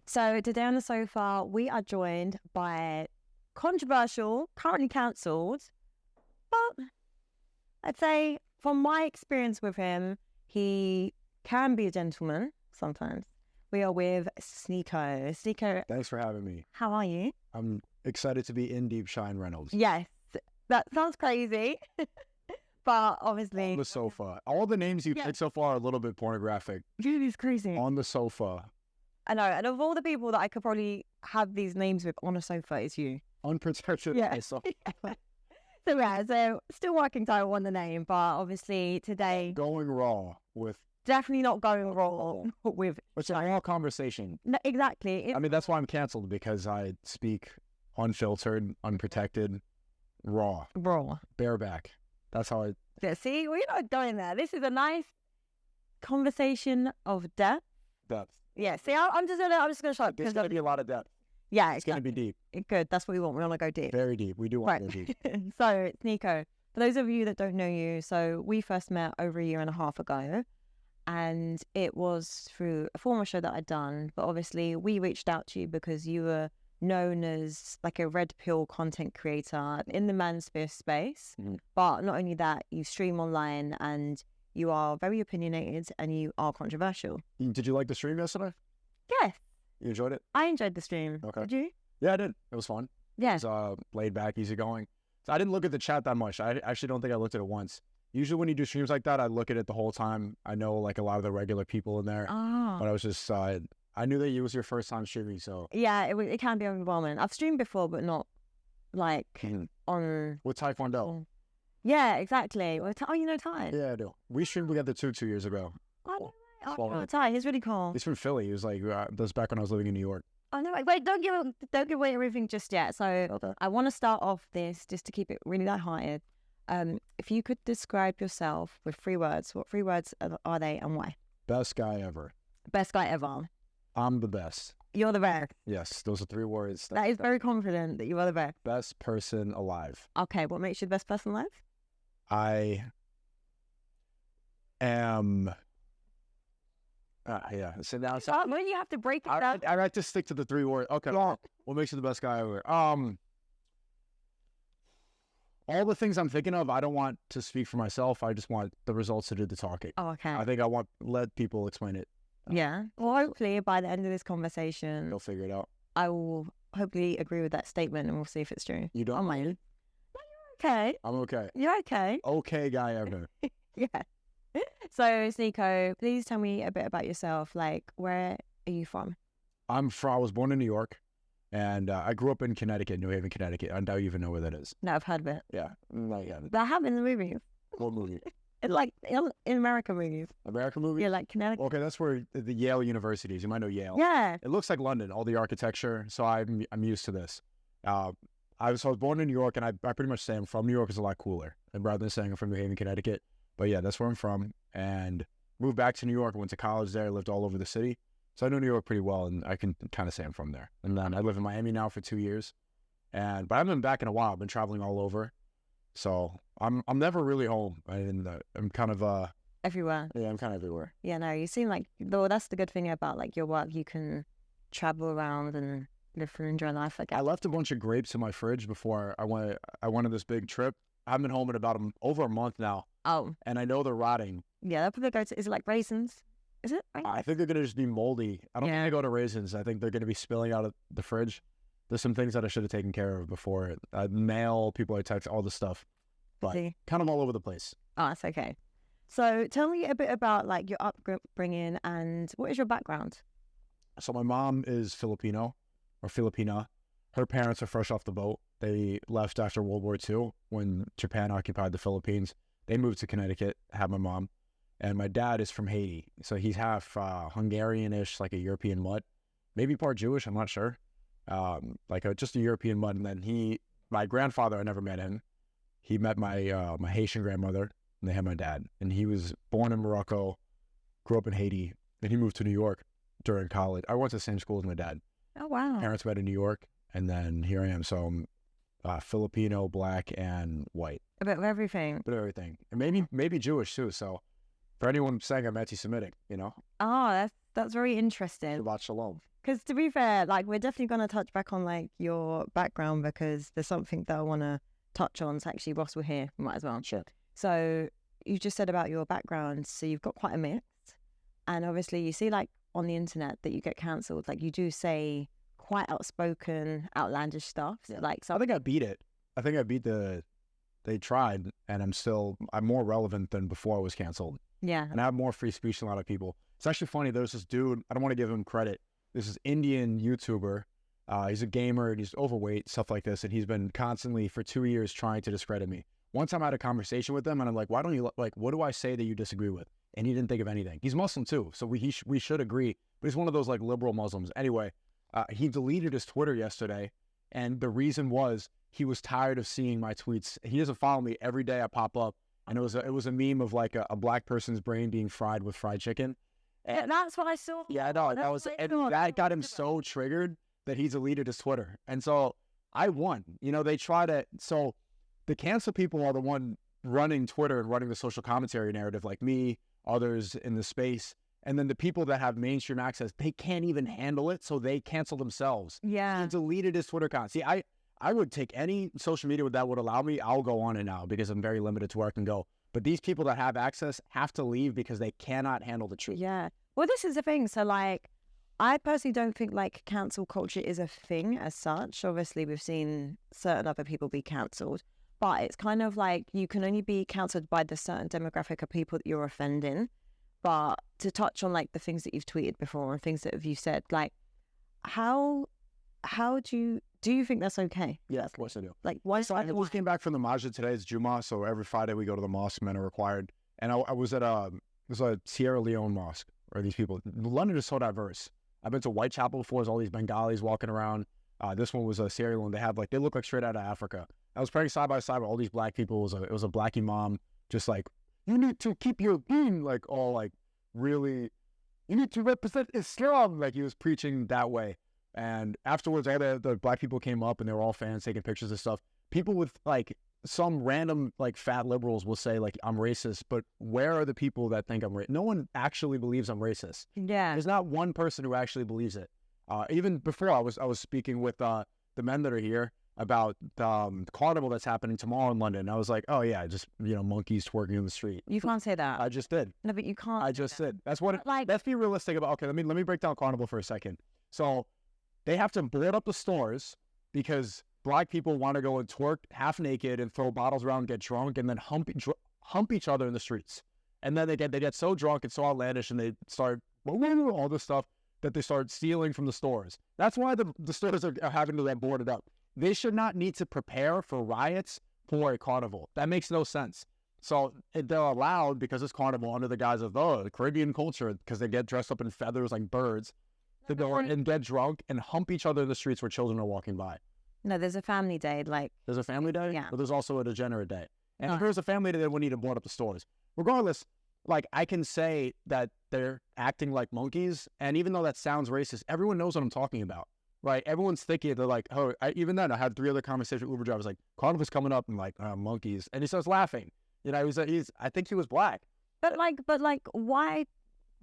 So today on the sofa, we are joined by controversial, currently cancelled, but I'd say from my experience with him, he can be a gentleman sometimes. We are with Sneako. Sneako, Thanks for having me. how are you? I'm excited to be in deep Chian Reynolds. Yes, that sounds crazy, but obviously... On the sofa. All the names you picked so far are a little bit pornographic. Dude, it's crazy. On the sofa. I know, and of all the people that I could probably have these names with on a sofa, it's you. Unprotected. Yeah. So still working title on the name, but obviously today... Going raw with... Definitely not going raw with... It's a raw conversation. No, exactly. I mean, that's why I'm canceled, because I speak unfiltered, unprotected, raw. Raw. Bareback. That's how I... Yeah, see, we're not going there. This is a nice conversation of depth. Depth. Yeah, see, I'm just gonna shut up. There's going to be a lot of depth. Yeah, it's going to be deep. Good, that's what we want. We want to go deep. Very deep. We do want to go deep. So, Sneako, for those of you that don't know you, so we first met over a year and a half ago, and it was through a former show that I'd done, but obviously we reached out to you because you were known as like a red pill content creator in the manosphere space. But not only that, you stream online and you are very opinionated and you are controversial. Did you like the stream yesterday? Yes. You enjoyed it? I enjoyed the stream. Okay. Did you? Yeah, I did. It was fun. Yeah. It was laid back, easy going. So I didn't look at the chat that much. I actually don't think I looked at it once. Usually when you do streams like that, I look at it the whole time. I know like a lot of the regular people in there. Oh. But I was just, I knew that it was your first time streaming, so. Yeah, it can be overwhelming. I've streamed before, but not like on... With Taekwondo. Yeah, exactly. Oh, you know Ty? Yeah, I do. We streamed together 2 years ago. Oh, Ty, he's really cool. He's from Philly. He was like, that was back when I was living in New York. Oh, no, wait, don't give away everything just yet. So Okay. I want to start off this just to keep it really lighthearted. If you could describe yourself with 3 words, what 3 words are they and why? Best guy ever. Best guy ever. I'm the best. You're the best. Yes, those are 3 words. That is very confident that you are the best. Best person alive. Okay, what makes you the best person alive? I am... yeah. So now When you have to break it down. I like to stick to the 3 words. Okay. Yeah. What makes you the best guy ever? All the things I'm thinking of, I don't want to speak for myself. I just want the results to do the talking. Oh, okay. I think let people explain it. Yeah. Well, hopefully by the end of this conversation, They'll figure it out. I will hopefully agree with that statement and we'll see if it's true. You don't? Oh, my. No, you're okay. I'm okay. You're okay. Okay guy ever. Yeah. So, Sneako, please tell me a bit about yourself. Like, where are you from? I was born in New York, and I grew up in Connecticut, New Haven, Connecticut. I don't even know where that is. No, I've heard of it. Yeah. No, you haven't. But I have in the movies. What movie? It's like in American movies. American movie? Yeah, like Connecticut. Okay, that's where the Yale University is. You might know Yale. Yeah. It looks like London, all the architecture, so I'm used to this. I was born in New York, and I pretty much say I'm from New York is a lot cooler, and rather than saying I'm from New Haven, Connecticut. But yeah, that's where I'm from, and moved back to New York, went to college there, lived all over the city. So I know New York pretty well, and I can kind of say I'm from there. And then I live in Miami now for 2 years, but I haven't been back in a while. I've been traveling all over, so I'm never really home. I'm kind of Everywhere. yeah, I'm kind of everywhere. Yeah, no, you seem like, though that's the good thing about like your work. You can travel around and live through and enjoy life, I guess. I left a bunch of grapes in my fridge before I went on this big trip. I've been home in about over a month now. Oh. And I know they're rotting. Yeah, they'll probably go to, is it like raisins? Is it? Right? I think they're going to just be moldy. I don't think they go to raisins. I think they're going to be spilling out of the fridge. There's some things that I should have taken care of before. Mail, people I text, all this stuff. But kind of all over the place. Oh, that's okay. So tell me a bit about like your upbringing and what is your background? So my mom is Filipino or Filipina. Her parents are fresh off the boat. They left after World War II when Japan occupied the Philippines. They moved to Connecticut, had my mom. And my dad is from Haiti. So he's half Hungarian-ish, like a European mutt. Maybe part Jewish, I'm not sure. Just a European mutt. And then my grandfather, I never met him. He met my my Haitian grandmother, and they had my dad. And he was born in Morocco, grew up in Haiti, then he moved to New York during college. I went to the same school as my dad. Oh, wow. Parents met in New York, and then here I am. So I'm Filipino, black, and white. A bit of everything. A bit of everything. And maybe Jewish, too. So for anyone saying I'm anti-Semitic, you know? Oh, that's very interesting. Shabbat shalom. Because to be fair, like we're definitely going to touch back on like your background because there's something that I want to touch on. So actually, whilst we're here, we might as well. Sure. So you just said about your background. So you've got quite a mix. And obviously you see like on the internet that you get cancelled. Like you do say quite outspoken, outlandish stuff. Yeah. Like I think I beat it. I think I beat they tried, and I'm more relevant than before I was canceled. Yeah. And I have more free speech than a lot of people. It's actually funny. There's this dude, I don't want to give him credit. This is Indian YouTuber. He's a gamer and he's overweight, stuff like this. And he's been constantly for 2 years trying to discredit me. One time I had a conversation with him and I'm like, why don't you, like, what do I say that you disagree with? And he didn't think of anything. He's Muslim too. So we should agree. But he's one of those like liberal Muslims. Anyway, he deleted his Twitter yesterday. And the reason was he was tired of seeing my tweets. He doesn't follow me. Every day I pop up. And it was a meme of like a black person's brain being fried with fried chicken. And that's what I saw. Yeah, I know. That got him so triggered that he deleted his Twitter. And so I won. You know, they try to, so the cancel people are the one running Twitter and running the social commentary narrative, like me, others in the space. And then the people that have mainstream access, they can't even handle it, so they cancel themselves. Yeah. He deleted his Twitter account. See, I would take any social media that would allow me. I'll go on it now because I'm very limited to where I can go. But these people that have access have to leave because they cannot handle the truth. Yeah. Well, this is the thing. So, like, I personally don't think, like, cancel culture is a thing as such. Obviously, we've seen certain other people be cancelled. But it's kind of like you can only be cancelled by the certain demographic of people that you're offending. But to touch on, like, the things that you've tweeted before and things that you said, like, how do you think that's okay? Yeah, of course I do. Like, why? So I just came back from the masjid today. It's Jummah, so every Friday we go to the mosque. Men are required. And I was at it was a Sierra Leone mosque, where these people, London is so diverse. I've been to Whitechapel before. There's all these Bengalis walking around. This one was a Sierra Leone. They look like straight out of Africa. I was praying side by side with all these black people. It was a black imam, just like, you need to keep your deen, like all like really, you need to represent Islam. Like he was preaching that way. And afterwards, the black people came up and they were all fans taking pictures and stuff. People with like some random like fat liberals will say like I'm racist, but where are the people that think I'm racist? No one actually believes I'm racist. Yeah, there's not one person who actually believes it. Even before I was speaking with the men that are here about the Carnival that's happening tomorrow in London. I was like, oh yeah, just monkeys twerking in the street. you can't say that. I just did. No, but you can't. I just did. That's what. Like, let's be realistic about. Okay, let me break down Carnival for a second. So they have to board up the stores because black people want to go and twerk half naked and throw bottles around, get drunk, and then hump each other in the streets. And then they get so drunk and so outlandish, and they start all this stuff that they start stealing from the stores. That's why the stores are having to get boarded up. They should not need to prepare for riots for a carnival. That makes no sense. So they're allowed, because it's Carnival, under the guise of the Caribbean culture, because they get dressed up in feathers like birds, to go and get drunk and hump each other in the streets where children are walking by. No, there's a family day. Like, there's a family day, yeah, but there's also a degenerate day. And if there's a family day, then we need to board up the stores. Regardless, like I can say that they're acting like monkeys, and even though that sounds racist, everyone knows what I'm talking about. Right, everyone's thinking, they're like, oh, even then I had 3 other conversations with Uber drivers, like, Carnival's coming up, and like, monkeys, and he starts laughing. I think he was black. But why?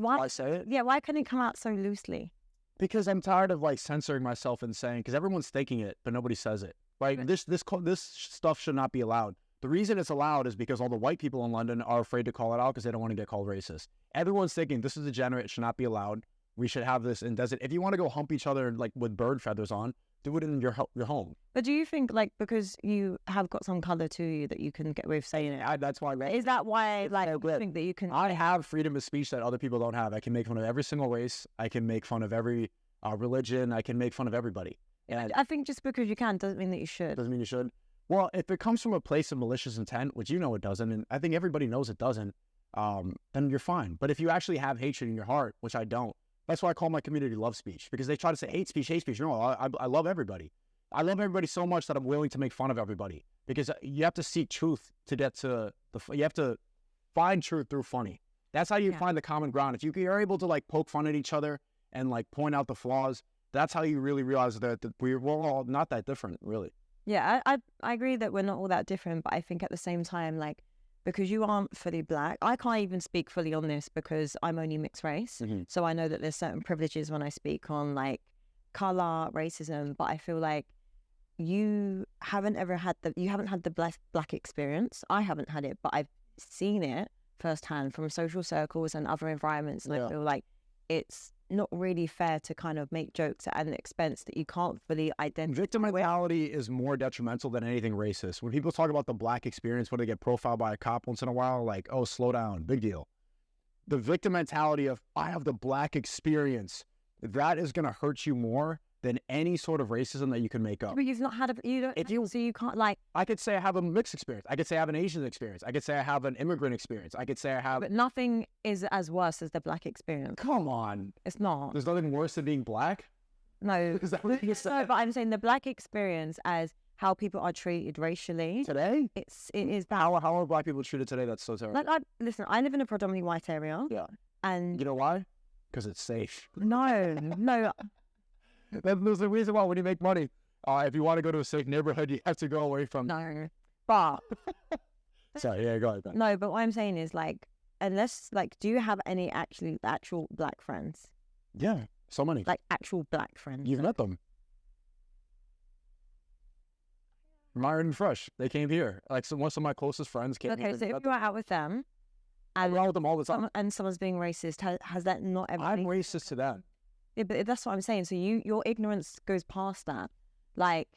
I say it? Yeah, why couldn't it come out so loosely? Because I'm tired of like censoring myself and saying, because everyone's thinking it, but nobody says it. Right? This stuff should not be allowed. The reason it's allowed is because all the white people in London are afraid to call it out because they don't want to get called racist. Everyone's thinking this is degenerate, it should not be allowed. We should have this in desert. If you want to go hump each other like with bird feathers on, do it in your home. But do you think like because you have got some color to you that you can get away with saying it? That's why. Is that why like you think that you can? I have freedom of speech that other people don't have. I can make fun of every single race. I can make fun of every religion. I can make fun of everybody. And I think just because you can doesn't mean that you should. Doesn't mean you should. Well, if it comes from a place of malicious intent, which it doesn't, and I think everybody knows it doesn't, then you're fine. But if you actually have hatred in your heart, which I don't, that's why I call my community love speech, because they try to say hate speech. No, I love everybody. I love everybody so much that I'm willing to make fun of everybody, because you have to seek truth to get to you have to find truth through funny. That's how you find the common ground. If you're able to like poke fun at each other and like point out the flaws, that's how you really realize that we're all not that different, really. Yeah, I agree that we're not all that different, but I think at the same time, like, because you aren't fully black. I can't even speak fully on this because I'm only mixed race. So I know that there's certain privileges when I speak on like color, racism, but I feel like you haven't had the black experience. I haven't had it, but I've seen it firsthand from social circles and other environments, and I feel like it's not really fair to kind of make jokes at an expense that you can't fully identify. Victimizality is more detrimental than anything racist. When people talk about the black experience, when they get profiled by a cop once in a while, like, oh, slow down, big deal. The victim mentality of, I have the black experience, that is going to hurt you more than any sort of racism that you can make up. But you've not had so you can't like... I could say I have a mixed experience. I could say I have an Asian experience. I could say I have an immigrant experience. I could say I have... But nothing is as worse as the black experience. Come on. It's not. There's nothing worse than being black? No. Is that what you said? No, but I'm saying the black experience as how people are treated racially. Today? It is bad. How are black people treated today? That's so terrible. Like, listen, I live in a predominantly white area. Yeah. And... You know why? Because it's safe. No. There's a reason why when you make money, if you want to go to a safe neighborhood, you have to go away from... No. But... Sorry, yeah, go ahead. No, but what I'm saying is, like, unless, like, do you have any actual black friends? Yeah, so many. Like, actual black friends. You've met them. Myron and Fresh, they came here. Like, most of my closest friends came here. Okay, so if you are out with them... I'm out with them all the time. And someone's being racist, has that not ever... I'm racist to them. Yeah, but that's what I'm saying. So your ignorance goes past that. Like,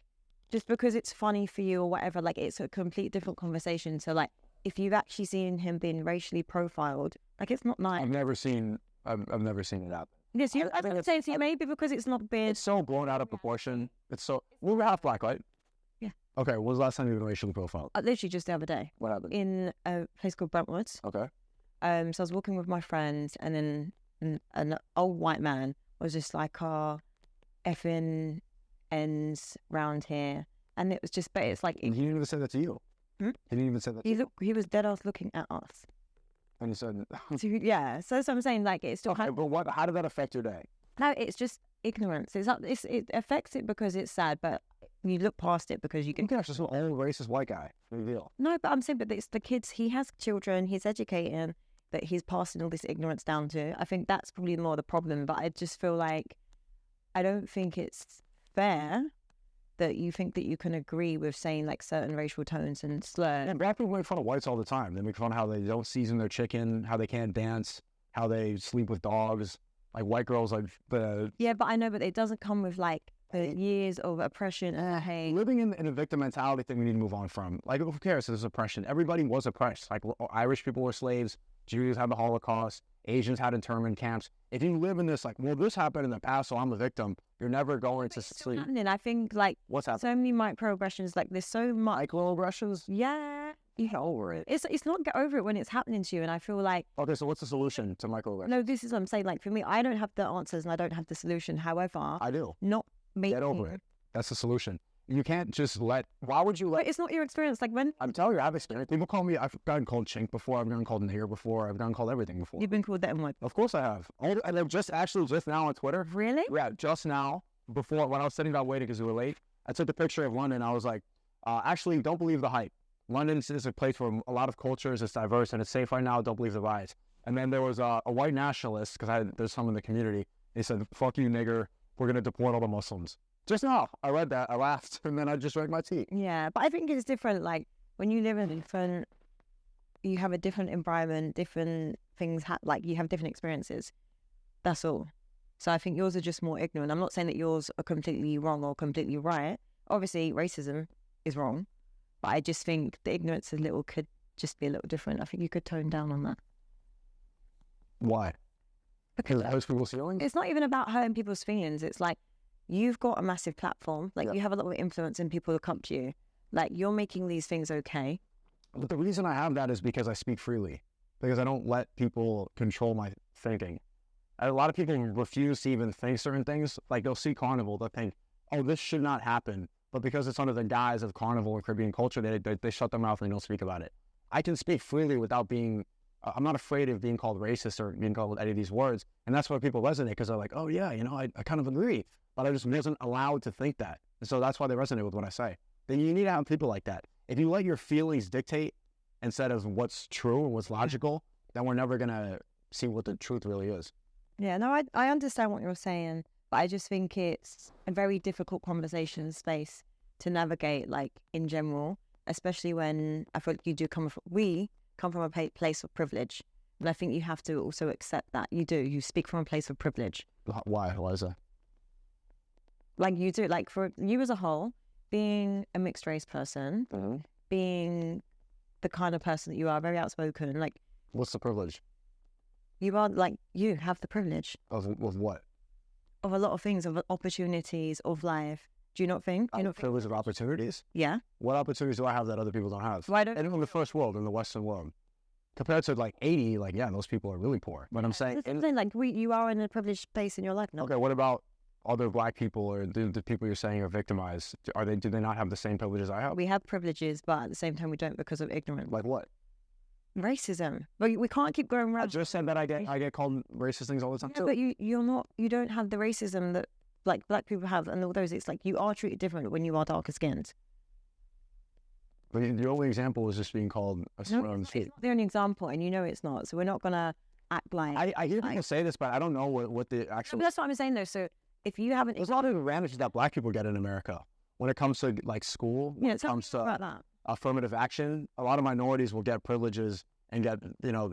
just because it's funny for you or whatever, like, it's a complete different conversation. So, like, if you've actually seen him being racially profiled, like, it's not nice. I've never seen it happen. Yes, I'm saying, so maybe because it's not been... It's so blown out of proportion. It's so... We were half black, right? Yeah. Okay, when was the last time you were racially profiled? Literally just the other day. What happened? In a place called Brentwood. Okay. So I was walking with my friends, and then an old white man was just like, effing ends round here. And it was just, but it's like... He didn't even say that to you. Hmm? He didn't even say that to you. He was dead ass looking at us. And he said... So, yeah, so that's what I'm saying, like, it's still... Okay, but how did that affect your day? No, it's just ignorance. It affects it because it's sad, but you look past it because you can... Gosh, this old racist white guy. Big deal. No, but I'm saying, but it's the kids, he has children, he's educating, that he's passing all this ignorance down to. I think that's probably more the problem, but I just feel like I don't think it's fair that you think that you can agree with saying like certain racial tones and slurs. Yeah, black people make fun of whites all the time. They make fun of how they don't season their chicken, how they can't dance, how they sleep with dogs. Like white girls, like the... Yeah, but I know, but it doesn't come with like the years of oppression. Hey, living in a victim mentality thing we need to move on from. Like, who cares if there's oppression? Everybody was oppressed. Like, Irish people were slaves. Jews had the Holocaust. Asians had internment camps. If you live in this, like, well, this happened in the past, so I'm a victim, you're never going to sleep. And I think, like, what's happening? So many microaggressions, like, there's so much. Microaggressions? Yeah. You get over it. It's not get over it when it's happening to you, and I feel like... Okay, so what's the solution to microaggressions? No, this is what I'm saying. Like, for me, I don't have the answers, and I don't have the solution. However... I do. Not making... Get over it. That's the solution. You can't just let... Why would you let... But it's not your experience. Like, when... I'm telling you, I've experienced... People call me... I've gotten called chink before. I've gotten called nigger before. I've gotten called everything before. You've been called that and what? Of course I have. And I've just now on Twitter. Really? Yeah, just now. Before, when I was sitting down waiting because we were late, I took the picture of London. I was like, actually, don't believe the hype. London is a place where a lot of cultures, it's diverse, and it's safe right now. Don't believe the lies. And then there was a white nationalist, because there's some in the community. They said, fuck you, nigger. We're going to deport all the Muslims. Just now, I read that, I laughed, and then I just drank my tea. Yeah, but I think it's different. Like, when you live in different, you have a different environment, different things, like, you have different experiences. That's all. So I think yours are just more ignorant. I'm not saying that yours are completely wrong or completely right. Obviously, racism is wrong, but I just think the ignorance could just be a little different. I think you could tone down on that. Why? Because it hurts people's feelings? It's not even about hurting people's feelings. It's like, you've got a massive platform. Like, you have a lot of influence and people come to you. Like, you're making these things okay. But the reason I have that is because I speak freely. Because I don't let people control my thinking. A lot of people refuse to even think certain things. Like, they'll see Carnival, they'll think, oh, this should not happen. But because it's under the guise of Carnival or Caribbean culture, they shut their mouth and they don't speak about it. I can speak freely without being... I'm not afraid of being called racist or being called any of these words. And that's why people resonate, because they're like, oh, yeah, I kind of agree. But I just wasn't allowed to think that. And so that's why they resonate with what I say. Then you need to have people like that. If you let your feelings dictate instead of what's true and what's logical, then we're never gonna see what the truth really is. Yeah, no, I understand what you're saying, but I just think it's a very difficult conversation space to navigate, like, in general, especially when I feel like we come from a place of privilege. And I think you have to also accept that you speak from a place of privilege. Why? Why is that? Like you do, like for you as a whole, being a mixed race person, being the kind of person that you are, very outspoken, like. What's the privilege? You are, like, you have the privilege. Of what? Of a lot of things, of opportunities, of life. Do you not think? Privilege of opportunities? Yeah. What opportunities do I have that other people don't have? Why don't? And in the first world, in the Western world. Compared to like 80, like, yeah, those people are really poor. But I'm saying... you are in a privileged place in your life now. Okay, what about other black people or the people you're saying are victimized? Do they not have the same privileges I have? We have privileges, but at the same time we don't because of ignorance. Like what? Racism. But we can't keep going around. I just said that I get called racist things all the time too. But you don't have the racism that, like, black people have, and all those. It's like you are treated different when you are darker skinned. But the only example is just being called a slur on the street. It's not the only example, and you know it's not. So we're not gonna act like. I hear people say this, but I don't know what the actual. But that's what I'm saying though. So if you haven't, there's a lot of advantages that black people get in America when it comes to like school. When it comes to about that. Affirmative action. A lot of minorities will get privileges and get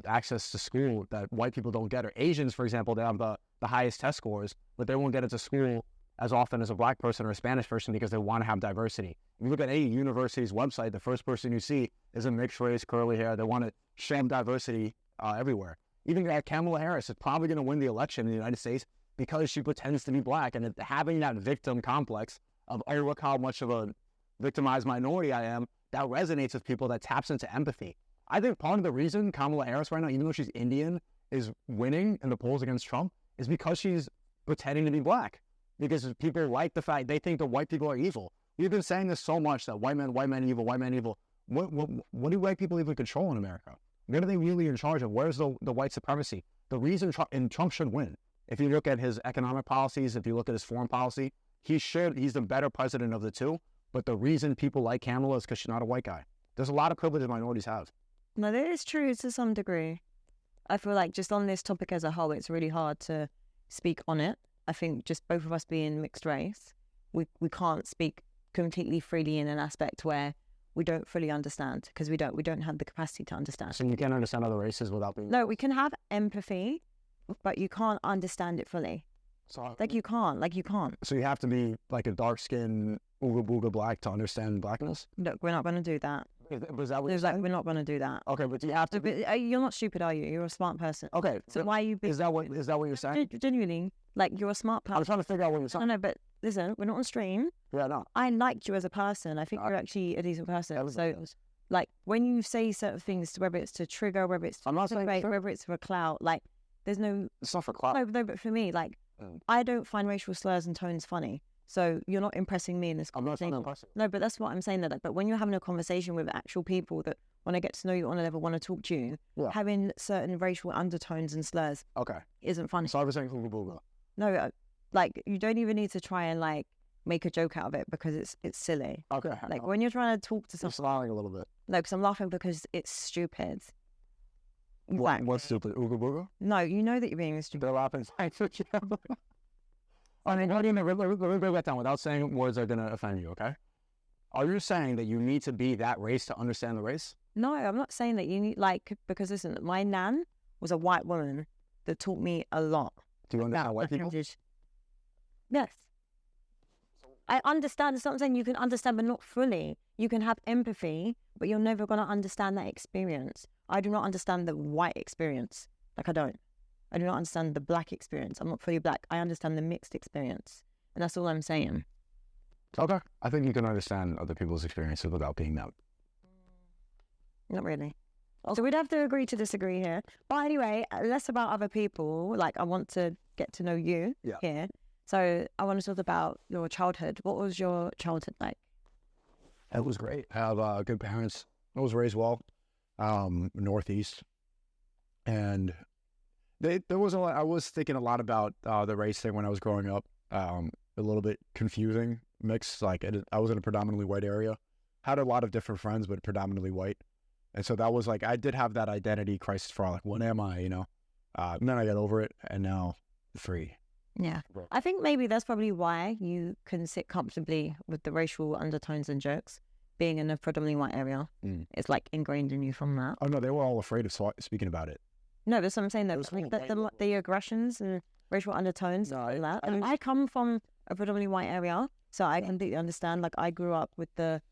access to school that white people don't get. Or Asians, for example, they have the highest test scores, but they won't get into school as often as a black person or a Spanish person because they want to have diversity. If you look at any university's website, the first person you see is a mixed race, curly hair. They want to shove diversity everywhere. Even Kamala Harris is probably going to win the election in the United States because she pretends to be black. And having that victim complex of, oh, look how much of a victimized minority I am, that resonates with people, that taps into empathy. I think part of the reason Kamala Harris right now, even though she's Indian, is winning in the polls against Trump is because she's pretending to be black. Because people like the fact they think the white people are evil. We've been saying this so much that white men evil, white men evil. What do white people even control in America? What are they really in charge of? Where's the white supremacy? The reason Trump should win, if you look at his economic policies, if you look at his foreign policy, he's the better president of the two. But the reason people like Kamala is because she's not a white guy. There's a lot of privilege minorities have. No, that is true to some degree. I feel like just on this topic as a whole, it's really hard to speak on it. I think just both of us being mixed race, we can't speak completely freely in an aspect where we don't fully understand because we don't have the capacity to understand. So you can't understand other races without being... No, we can have empathy, but you can't understand it fully. So, you can't. So you have to be like a dark-skinned Ooga Booga black to understand blackness? Look, we're not going to do that. Was that what you're saying? We're not going to do that. Okay, but do you have to... You're not stupid, are you? You're a smart person. Okay. So why are you... Is that what you're saying? Genuinely, like, you're a smart person. I'm trying to figure out what you're saying. No, but listen, we're not on stream. Yeah, no. I liked you as a person. I think you're actually a decent person. So, like, when you say certain things, whether it's to trigger, whether it's to whether it's for clout, like, there's no... It's not for clout. No, but for me, like, I don't find racial slurs and tones funny. So you're not impressing me in this conversation. I'm not impressing. No, but that's what I'm saying. That, but when you're having a conversation with actual people that want to get to know you on a level, want to talk to you, having certain racial undertones and slurs, isn't funny. So I was saying Ooga Booga. No, like, you don't even need to try and like make a joke out of it because it's silly. Okay. Like when you're trying to talk to someone, I'm smiling a little bit. No, because I'm laughing because it's stupid. What's stupid? Ooga Booga? No, you know that you're being stupid. They're laughing. I mean, let me break that down without saying words that are going to offend you, okay? Are you saying that you need to be that race to understand the race? No, I'm not saying that you need, like, because listen, my nan was a white woman that taught me a lot. Do you understand white people? Yes. I understand. It's not saying you can understand, but not fully. You can have empathy, but you're never going to understand that experience. I do not understand the white experience. Like, I don't. I do not understand the black experience. I'm not fully black. I understand the mixed experience. And that's all I'm saying. Okay. I think you can understand other people's experiences without being them. Not really. So we'd have to agree to disagree here. But anyway, less about other people. Like, I want to get to know you here. So I want to talk about your childhood. What was your childhood like? It was great. I have good parents. I was raised well, Northeast. And there was a lot. I was thinking a lot about the race thing when I was growing up. A little bit confusing mix. Like I was in a predominantly white area. Had a lot of different friends, but predominantly white. And so that was like, I did have that identity crisis for like, what am I, you know? And then I got over it, and now free. Yeah. I think maybe that's probably why you can sit comfortably with the racial undertones and jokes, being in a predominantly white area. It's like ingrained in you from that. Oh, no, they were all afraid of speaking about it. No, that's what I'm saying. That the aggressions and racial undertones, all that. And I come from a predominantly white area, so I completely understand. Like, I grew up with the,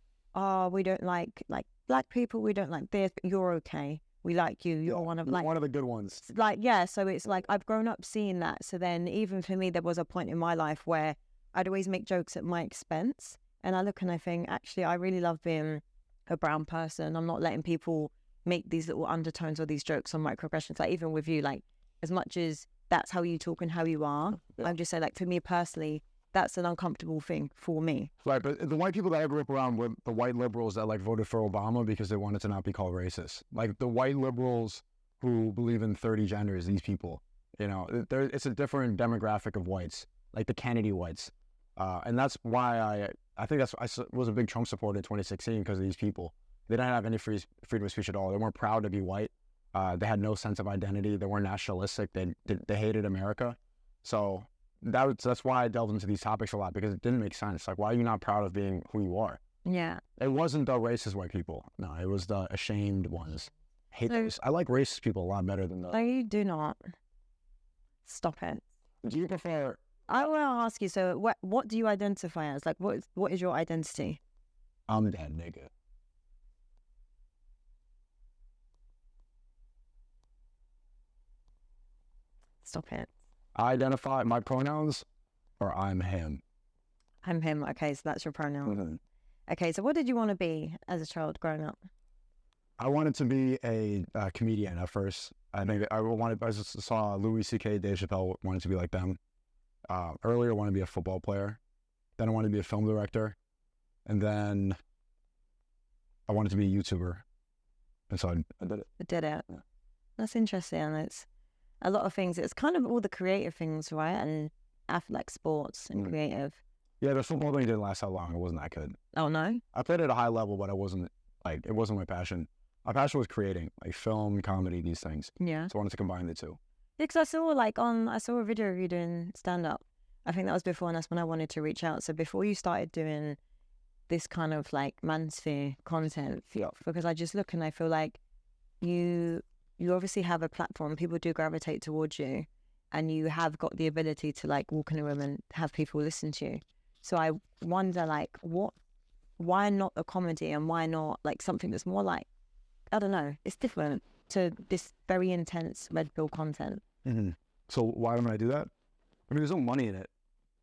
we don't like black people, we don't like this, but you're okay. We like you. You're one of the good ones. Like, yeah. So it's like I've grown up seeing that. So then, even for me, there was a point in my life where I'd always make jokes at my expense, and I look and I think, actually, I really love being a brown person. I'm not letting people make these little undertones or these jokes on microaggressions. Like, even with you, like, as much as that's how you talk and how you are, I'm just saying, like, for me personally, that's an uncomfortable thing for me. Right, but the white people that I grew up around were the white liberals that like voted for Obama because they wanted to not be called racist. Like the white liberals who believe in 30 genders, these people, you know, it's a different demographic of whites, like the Kennedy whites. And that's why I think I was a big Trump supporter in 2016 because of these people. They didn't have any freedom of speech at all. They weren't proud to be white. They had no sense of identity. They weren't nationalistic. They hated America. So that's why I delved into these topics a lot, because it didn't make sense. Like, why are you not proud of being who you are? Yeah. It wasn't the racist white people. No, it was the ashamed ones. I like racist people a lot better than the... No, you do not. Stop it. Do you prefer... I want to ask you, so what do you identify as? Like, what is your identity? I'm that nigga. Stop it. I identify my pronouns, or I'm him. I'm him. Okay, so that's your pronoun. Mm-hmm. Okay, so what did you want to be as a child growing up? I wanted to be a comedian at first. I just saw Louis C.K., Dave Chappelle, wanted to be like them. Earlier, I wanted to be a football player. Then I wanted to be a film director. And then I wanted to be a YouTuber. And so I did it. I did it. Yeah. That's interesting. And it's a lot of things. It's kind of all the creative things, right? And like sports and creative. Yeah, the football thing didn't last that long. It wasn't that good. Oh, no? I played at a high level, but it wasn't my passion. My passion was creating, like film, comedy, these things. Yeah. So I wanted to combine the two. Yeah, because I saw a video of you doing stand-up. I think that was before, and that's when I wanted to reach out. So before you started doing this kind of like mansphere content, because I just look and I feel like you obviously have a platform. People do gravitate towards you, and you have got the ability to like walk in a room and have people listen to you. So I wonder, like, why not a comedy, and why not like something that's more like, I don't know, it's different to this very intense red pill content. Mm-hmm. So why don't I do that? I mean, there's no money in it.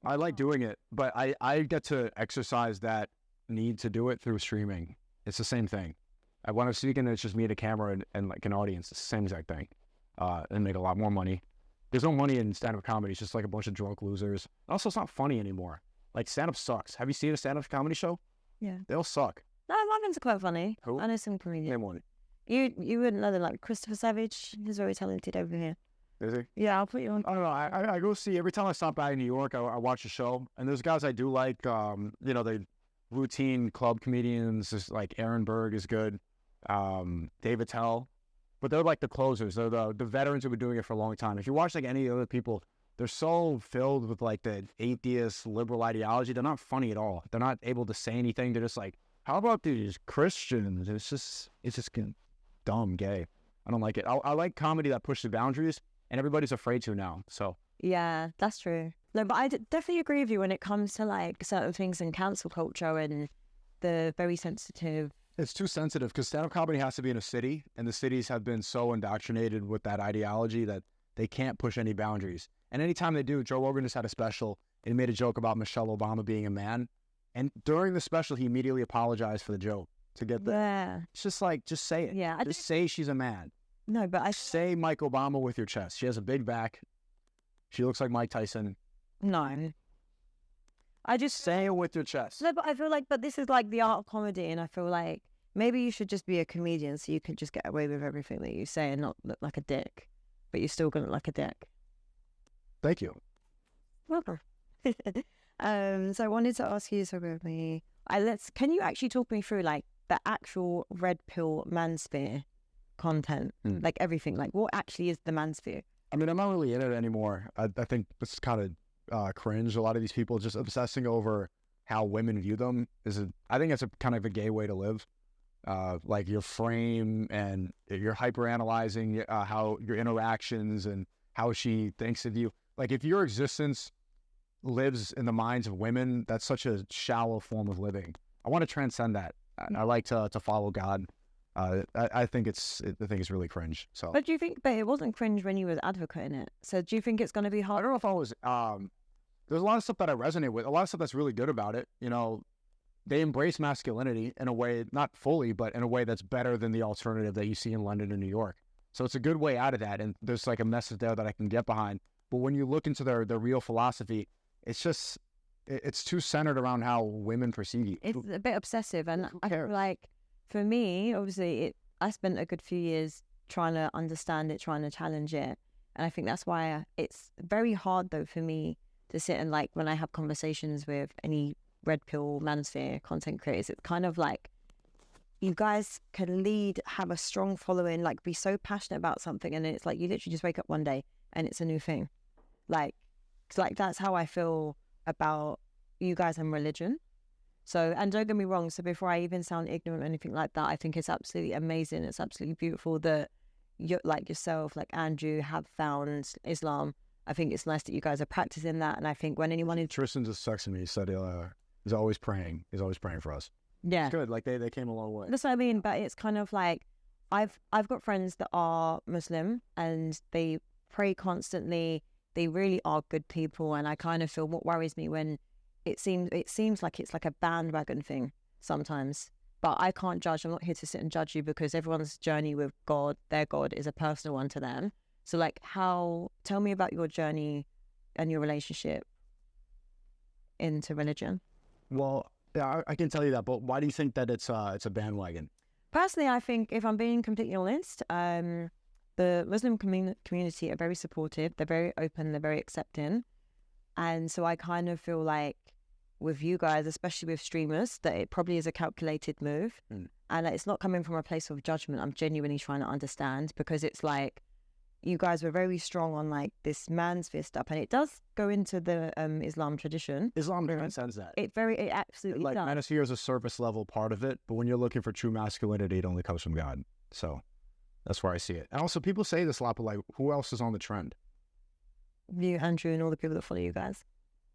I like doing it, but I get to exercise that need to do it through streaming. It's the same thing. When I'm speaking, it's just me and a camera and like an audience. It's the same exact thing. And make a lot more money. There's no money in stand-up comedy. It's just like a bunch of drunk losers. Also, it's not funny anymore. Like, stand-up sucks. Have you seen a stand-up comedy show? Yeah. They all suck. No, my friends are quite funny. Who? I know some comedians. Name one. You wouldn't know them, like Christopher Savage. He's very talented over here. Is he? Yeah, I'll put you on. I don't know. I go see, every time I stop by in New York, I watch a show. And there's guys I do like, you know, the routine club comedians, just like Aaron Berg is good. David Tell. But they're like the closers. They're the veterans who've been doing it for a long time. If you watch like any other people, they're so filled with like the atheist liberal ideology. They're not funny at all. They're not able to say anything. They're just like, how about these Christians? It's just dumb, gay. I don't like it. I like comedy that pushes boundaries, and everybody's afraid to now. So yeah, that's true. No, but I definitely agree with you when it comes to like certain things in cancel culture and the very sensitive. It's too sensitive because stand-up comedy has to be in a city, and the cities have been so indoctrinated with that ideology that they can't push any boundaries. And anytime they do, Joe Rogan just had a special and he made a joke about Michelle Obama being a man. And during the special, he immediately apologized for the joke to get the... Yeah. It's just like, just say it. Yeah. Say she's a man. No, but I... Say Mike Obama with your chest. She has a big back. She looks like Mike Tyson. No. I just... Say it with your chest. No, but I feel like, but this is like the art of comedy, and I feel like maybe you should just be a comedian so you can just get away with everything that you say and not look like a dick. But you're still going to look like a dick. Thank you. Welcome. So I wanted to ask you, can you actually talk me through like the actual red pill mansphere content, like everything, like what actually is the mansphere? I mean, I'm not really in it anymore. I think it's kind of cringe. A lot of these people just obsessing over how women view them I think it's a kind of a gay way to live. Like your frame and you're hyper analyzing how your interactions and how she thinks of you. Like if your existence lives in the minds of women, that's such a shallow form of living. I want to transcend that. I like to follow God. I think it's really cringe. So, but do you think? But it wasn't cringe when you were advocating it. So do you think it's going to be I hard? don't know if I was. There's a lot of stuff that I resonate with. A lot of stuff that's really good about it. They embrace masculinity in a way, not fully, but in a way that's better than the alternative that you see in London and New York. So it's a good way out of that. And there's like a message there that I can get behind. But when you look into their real philosophy, it's too centered around how women perceive you. It's a bit obsessive. And I feel like for me, obviously, I spent a good few years trying to understand it, trying to challenge it. And I think that's why it's very hard, though, for me to sit and like when I have conversations with any red pill manosphere content creators, it's kind of like you guys can have a strong following, like be so passionate about something, and it's like you literally just wake up one day and it's a new thing. Like it's like that's how I feel about you guys and religion. So, and don't get me wrong, so before I even sound ignorant or anything like that, I think it's absolutely amazing, it's absolutely beautiful that you, like yourself, like Andrew, have found Islam. I think it's nice that you guys are practicing that, and I think when anyone is Tristan just texted me, he said he's always praying. He's always praying for us. Yeah. It's good. Like they came a long way. That's what I mean. But it's kind of like I've got friends that are Muslim and they pray constantly. They really are good people, and I kind of feel what worries me when it seems like it's like a bandwagon thing sometimes. But I can't judge. I'm not here to sit and judge you because everyone's journey with God, their God, is a personal one to them. So like, tell me about your journey and your relationship into religion. Well, yeah, I can tell you that, but why do you think that it's a bandwagon? Personally, I think, if I'm being completely honest, the Muslim community are very supportive. They're very open. They're very accepting. And so I kind of feel like with you guys, especially with streamers, that it probably is a calculated move. And it's not coming from a place of judgment. I'm genuinely trying to understand, because it's like you guys were very strong on like this mansphere stuff, and it does go into the Islam tradition. Islam transcends that. It absolutely like does. manosphere is a surface level part of it, but when you're looking for true masculinity, it only comes from God. So that's where I see it. And also, people say this a lot, but like, who else is on the trend? You, Andrew, and all the people that follow you guys.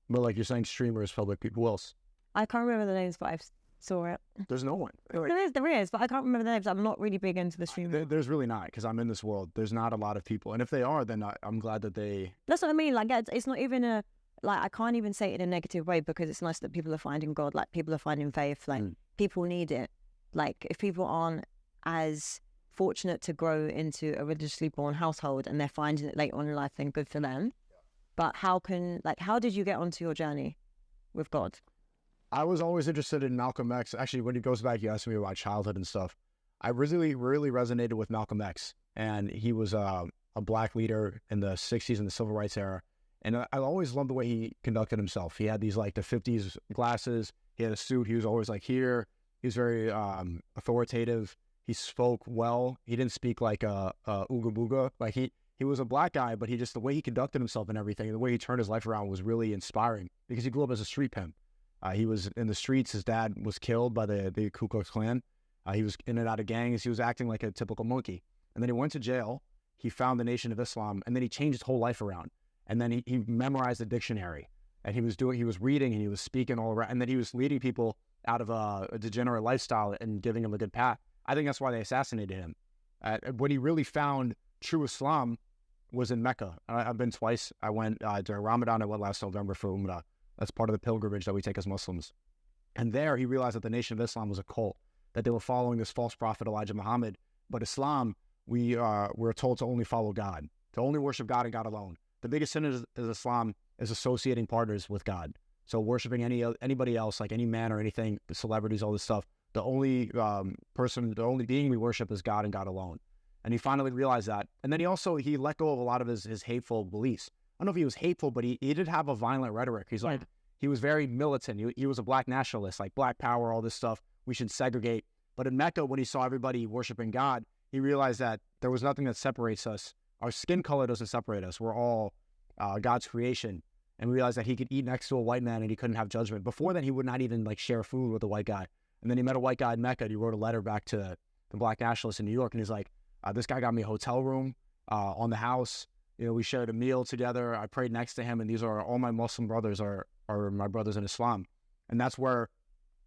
But like you're saying, streamers, public people. Who else? I can't remember the names, but I saw it. There's no one. There is, but I can't remember the names. I'm not really big into the streaming. There's really not, because I'm in this world. There's not a lot of people, and if they are, then I'm glad that they. That's what I mean. Like, it's not even I can't even say it in a negative way, because it's nice that people are finding God. Like, people are finding faith. Like, people need it. Like, if people aren't as fortunate to grow into a religiously born household and they're finding it later on in life, then good for them. But how did you get onto your journey with God? I was always interested in Malcolm X. Actually, when he goes back, you asked me about childhood and stuff. I really, really resonated with Malcolm X. And he was a black leader in the 60s and the civil rights era. And I always loved the way he conducted himself. He had these like the 50s glasses. He had a suit. He was always like here. He was very authoritative. He spoke well. He didn't speak like ooga booga. Like he was a black guy, but the way he conducted himself and everything, the way he turned his life around was really inspiring, because he grew up as a street pimp. He was in the streets. His dad was killed by the Ku Klux Klan. He was in and out of gangs. He was acting like a typical monkey. And then he went to jail. He found the Nation of Islam, and then he changed his whole life around. And then he memorized the dictionary, and he was reading, and he was speaking all around. And then he was leading people out of a degenerate lifestyle and giving them a good path. I think that's why they assassinated him. When he really found true Islam was in Mecca. I've been twice. I went during Ramadan. I went last November for Umrah. That's part of the pilgrimage that we take as Muslims. And there he realized that the Nation of Islam was a cult, that they were following this false prophet Elijah Muhammad. But Islam, we're told to only follow God, to only worship God and God alone. The biggest sin is Islam is associating partners with God. So worshiping anybody else, like any man or anything, the celebrities, all this stuff. The only the only being we worship is God and God alone. And he finally realized that. And then he let go of a lot of his hateful beliefs. I don't know if he was hateful, but he did have a violent rhetoric. He's like, he was very militant. He was a black nationalist, like black power, all this stuff. We should segregate. But in Mecca, when he saw everybody worshiping God, he realized that there was nothing that separates us. Our skin color doesn't separate us. We're all God's creation. And we realized that he could eat next to a white man and he couldn't have judgment. Before then, he would not even like share food with a white guy. And then he met a white guy in Mecca and he wrote a letter back to the black nationalists in New York. And he's like, this guy got me a hotel room on the house. You know, we shared a meal together. I prayed next to him. And these are all my Muslim brothers are my brothers in Islam. And that's where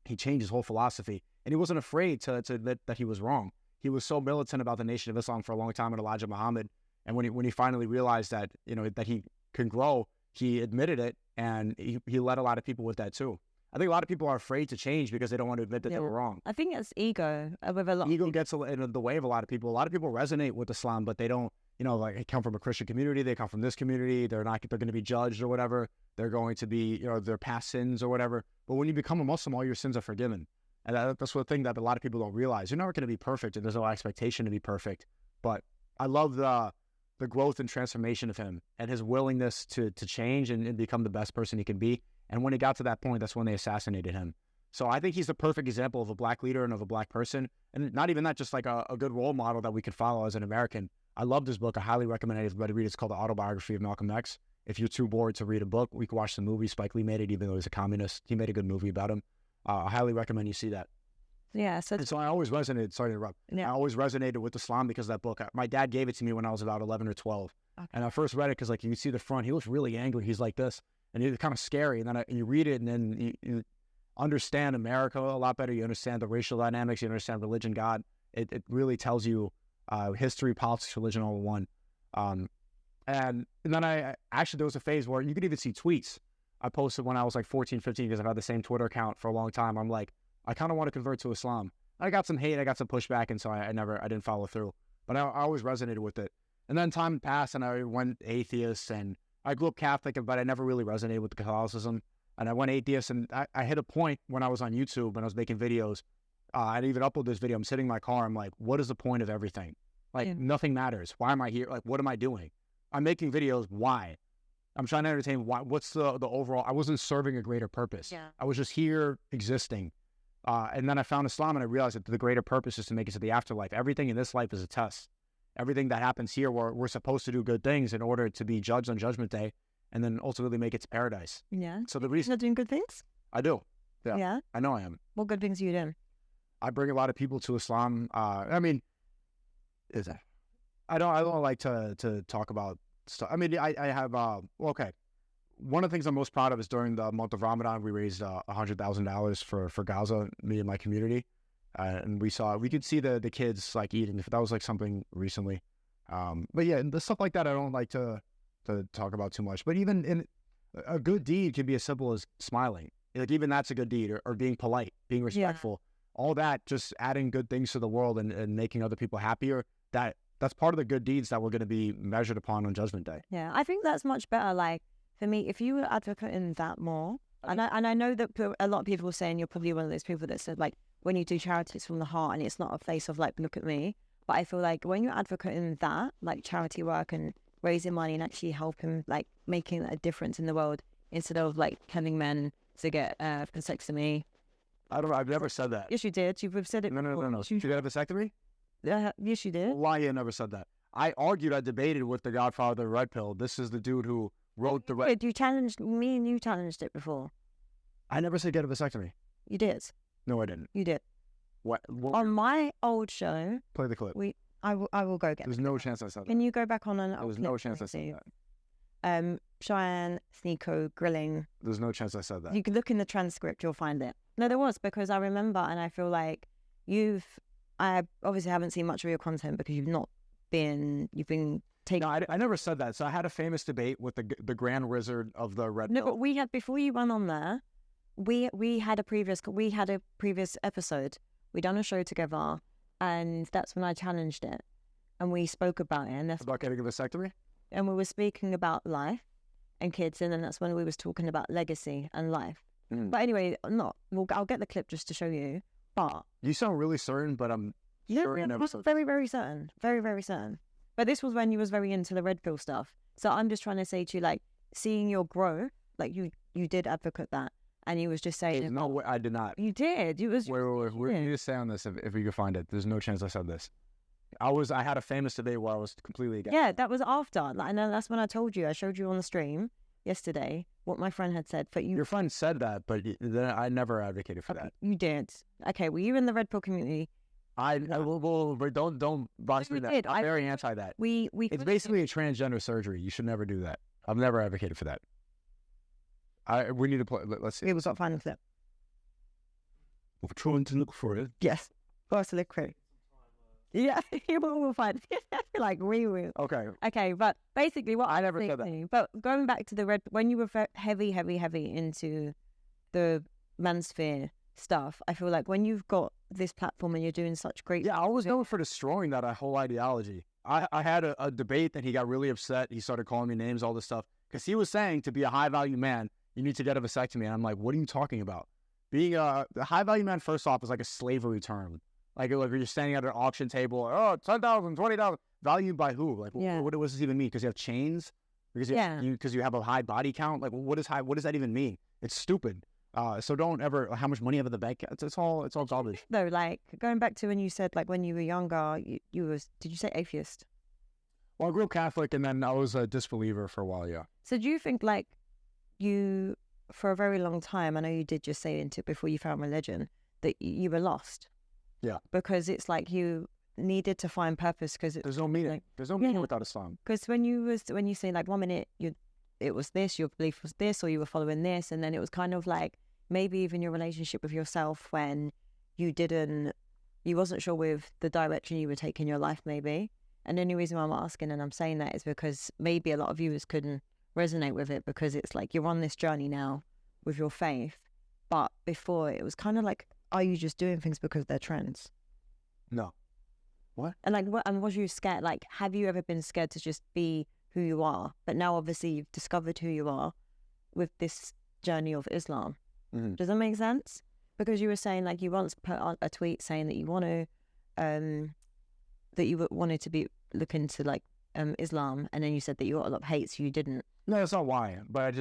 he changed his whole philosophy. And he wasn't afraid to admit that he was wrong. He was so militant about the Nation of Islam for a long time and Elijah Muhammad. And when he finally realized that, you know, that he can grow, he admitted it, and he led a lot of people with that too. I think a lot of people are afraid to change because they don't want to admit that they were wrong. I think it's ego with a lot. Ego gets in the way of a lot of people. A lot of people resonate with Islam, but they don't, you know, like they come from a Christian community, they come from this community, they're going to be judged or whatever. They're going to be, you know, their past sins or whatever. But when you become a Muslim, all your sins are forgiven. And that's the thing that a lot of people don't realize. You're never going to be perfect, and there's no expectation to be perfect. But I love the growth and transformation of him and his willingness to change and become the best person he can be. And when he got to that point, that's when they assassinated him. So I think he's the perfect example of a black leader and of a black person. And not even that, just like a good role model that we could follow as an American. I love this book. I highly recommend everybody read it. It's called The Autobiography of Malcolm X. If you're too bored to read a book, we could watch the movie. Spike Lee made it, even though he's a communist. He made a good movie about him. I highly recommend you see that. Yeah. So I always resonated. Sorry to interrupt. Yeah. I always resonated with Islam because of that book. My dad gave it to me when I was about 11 or 12. Okay. And I first read it because, like, you can see the front. He looks really angry. He's like this. And it's kind of scary. And then you read it, and then you understand America a lot better. You understand the racial dynamics. You understand religion, God. It really tells you history, politics, religion, all in one. And then actually, there was a phase where you could even see tweets. I posted when I was like 14, 15, because I've had the same Twitter account for a long time. I'm like, I kind of want to convert to Islam. I got some hate, I got some pushback, and so I didn't follow through. But I always resonated with it. And then time passed, and I went atheist, and I grew up Catholic, but I never really resonated with Catholicism. And I went atheist, and I hit a point when I was on YouTube, when I was making videos. I'd even upload this video. I'm sitting in my car. I'm like, what is the point of everything? Like, nothing matters. Why am I here? Like, what am I doing? I'm making videos. Why? I'm trying to entertain. Why? What's the overall? I wasn't serving a greater purpose. Yeah. I was just here existing. And then I found Islam, and I realized that the greater purpose is to make it to the afterlife. Everything in this life is a test. Everything that happens here, we're supposed to do good things in order to be judged on Judgment Day, and then ultimately make it to paradise. Yeah. So the reason you're doing good things. I do. Yeah. Yeah. I know I am. What good things are you doing? I bring a lot of people to Islam. I mean, I don't like to talk about stuff. I mean, I have okay. One of the things I'm most proud of is during the month of Ramadan, we raised $100,000 for Gaza, me and my community, and we could see the kids like eating. That was like something recently, but yeah, the stuff like that I don't like to talk about too much. But even in a good deed can be as simple as smiling. Like even that's a good deed, or being polite, being respectful. Yeah. All that, just adding good things to the world and making other people happier. That's part of the good deeds that we're going to be measured upon on Judgment Day. Yeah, I think that's much better. Like, for me, if you were advocating that more, and I know that a lot of people are saying you're probably one of those people that said, like, when you do charity, it's from the heart and it's not a place of, like, look at me. But I feel like when you're advocating that, like charity work and raising money and actually helping, like, making a difference in the world instead of, like, telling men to get vasectomy. I've never said that. Yes, you did. You've said it. No. Did you get a vasectomy? Yes, you did. Why you never said that? I debated with the godfather of the red pill. This is the dude who wrote the red. You challenged me, and you challenged it before. I never said get a vasectomy. You did. No, I didn't. You did. What? On my old show. Play the clip. I will go get. There's no chance I said that. Can you go back on an? There was no chance I said that. Chian Sneako grilling. There's no chance I said that. You can look in the transcript, you'll find it. No, there was, because I remember, and I feel like I obviously haven't seen much of your content because you've been taking. No, I never said that. So I had a famous debate with the Grand Wizard of the Red No, Pill. but we had, before you went on there, we had a previous episode. We done a show together, and that's when I challenged it, and we spoke about it, and that's about getting a vasectomy. And we were speaking about life and kids, and then that's when we was talking about legacy and life. But anyway, I'll get the clip just to show you. But you sound really certain, but I'm very, very certain, very, very certain. But this was when you was very into the red pill stuff. So I'm just trying to say to you, like, seeing your growth, like you did advocate that, and you was just saying, No way, I did not. you did. You was. Wait. We need to stay on this if we can find it. There's no chance I said this. I had a famous debate where I was completely against. Yeah, that was after. Like, and then that's when I told you. I showed you on the stream yesterday what my friend had said. But Your friend said that, but then I never advocated for that. You did. Okay, well, you in the red pill community. Don't box me that. I'm very anti that. It's basically a transgender surgery. You should never do that. I've never advocated for that. We need to play. Let's see. It was not finding the clip. We're trying to look for it. Yes. First to look for it. Yeah, we'll find it. Like, we will. Okay. Okay, but basically what I never said that. But going back to the red, when you were heavy into the manosphere stuff, I feel like when you've got this platform and you're doing such great... Yeah, I was known for destroying that whole ideology. I had a debate and he got really upset. He started calling me names, all this stuff. Because he was saying to be a high-value man, you need to get a vasectomy. And I'm like, what are you talking about? Being a high-value man, first off, is like a slavery term. Like you're standing at an auction table, oh, $10,000, $20,000. Valued by who? Like, what does this even mean? Because you have chains? Because you have a high body count? Like, what does that even mean? It's stupid. So don't ever, how much money you have in the bank? It's all garbage. Though, like, going back to when you said, like, when you were younger, did you say atheist? Well, I grew up Catholic and then I was a disbeliever for a while, yeah. So do you think, like, you, for a very long time, I know you did just say into before you found religion, that you were lost? Yeah. Because it's like you needed to find purpose because there's no meaning. There's no meaning without Islam. Because when you say like 1 minute it was this, your belief was this, or you were following this, and then it was kind of like maybe even your relationship with yourself when you wasn't sure with the direction you were taking your life maybe. And the only reason why I'm asking and I'm saying that is because maybe a lot of viewers couldn't resonate with it because it's like you're on this journey now with your faith, but before it was kind of like, are you just doing things because they're trends? No. What? And like, and was you scared? Like, have you ever been scared to just be who you are? But now, obviously, you've discovered who you are with this journey of Islam. Mm-hmm. Does that make sense? Because you were saying, like, you once put on a tweet saying that you wanted to be look into like Islam, and then you said that you got a lot of hate, so you didn't. No, that's not why. But I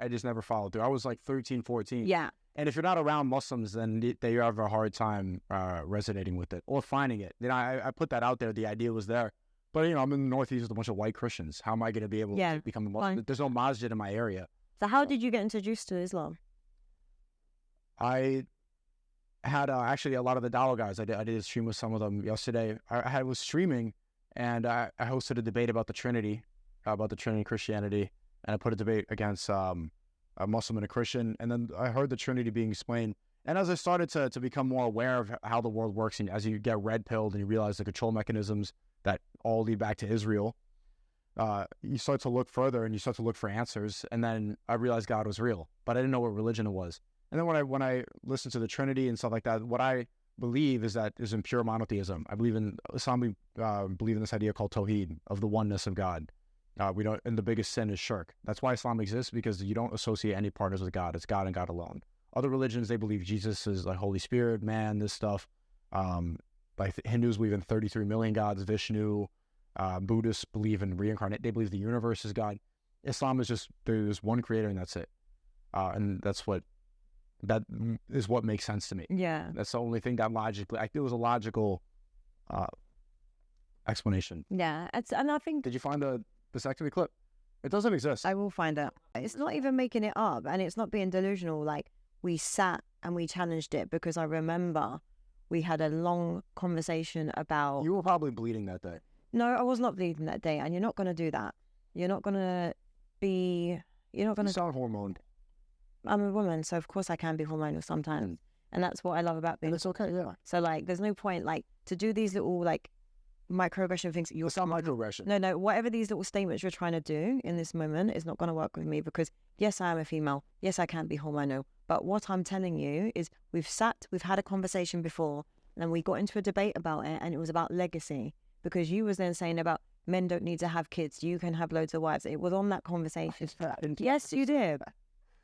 just never followed through. I was like 13, 14. Yeah. And if you're not around Muslims, then they have a hard time resonating with it or finding it. I put that out there. The idea was there. But, I'm in the Northeast with a bunch of white Christians. How am I going to be able to become a Muslim? Fine. There's no masjid in my area. So how did you get introduced to Islam? I had actually a lot of the Dawah guys. I did a stream with some of them yesterday. I was streaming, and I hosted a debate about the Trinity Christianity, and I put a debate against a Muslim and a Christian, and then I heard the Trinity being explained. And as I started to become more aware of how the world works, and as you get red-pilled and you realize the control mechanisms that all lead back to Israel, you start to look further and you start to look for answers. And then I realized God was real, but I didn't know what religion it was. And then when I listened to the Trinity and stuff like that, what I believe is in pure monotheism. I believe in Islam. We believe in this idea called Tawheed, of the oneness of God. We don't, and the biggest sin is shirk. That's why Islam exists, because you don't associate any partners with God. It's God and God alone. Other religions, they believe Jesus is like Holy Spirit, man, this stuff. Like Hindus believe in 33 million gods, Vishnu. Buddhists believe in reincarnate. They believe the universe is God. Islam is just, there's one creator and that's it. And that is what makes sense to me. Yeah. That's the only thing that logically, I feel was a logical explanation. Yeah. And I think... Did you find the vasectomy clip? It doesn't exist. I will find it. It's not even making it up, and it's not being delusional. Like, we sat and we challenged it because I remember we had a long conversation about... You were probably bleeding that day. No, I was not bleeding that day, and you're not going to do that. You're not going to be... You're not going to... You sound hormoned. I'm a woman, so of course I can be hormonal sometimes. And that's what I love about being... And it's okay, yeah. So, like, there's no point, like, to do these little, like, microaggression things. It's not microaggression. No, whatever these little statements you're trying to do in this moment is not going to work with me, because, yes, I am a female. Yes, I can be hormonal. But what I'm telling you is we've had a conversation before, and we got into a debate about it, and it was about legacy. Because you was then saying about men don't need to have kids. You can have loads of wives. It was on that conversation. Yes, you did.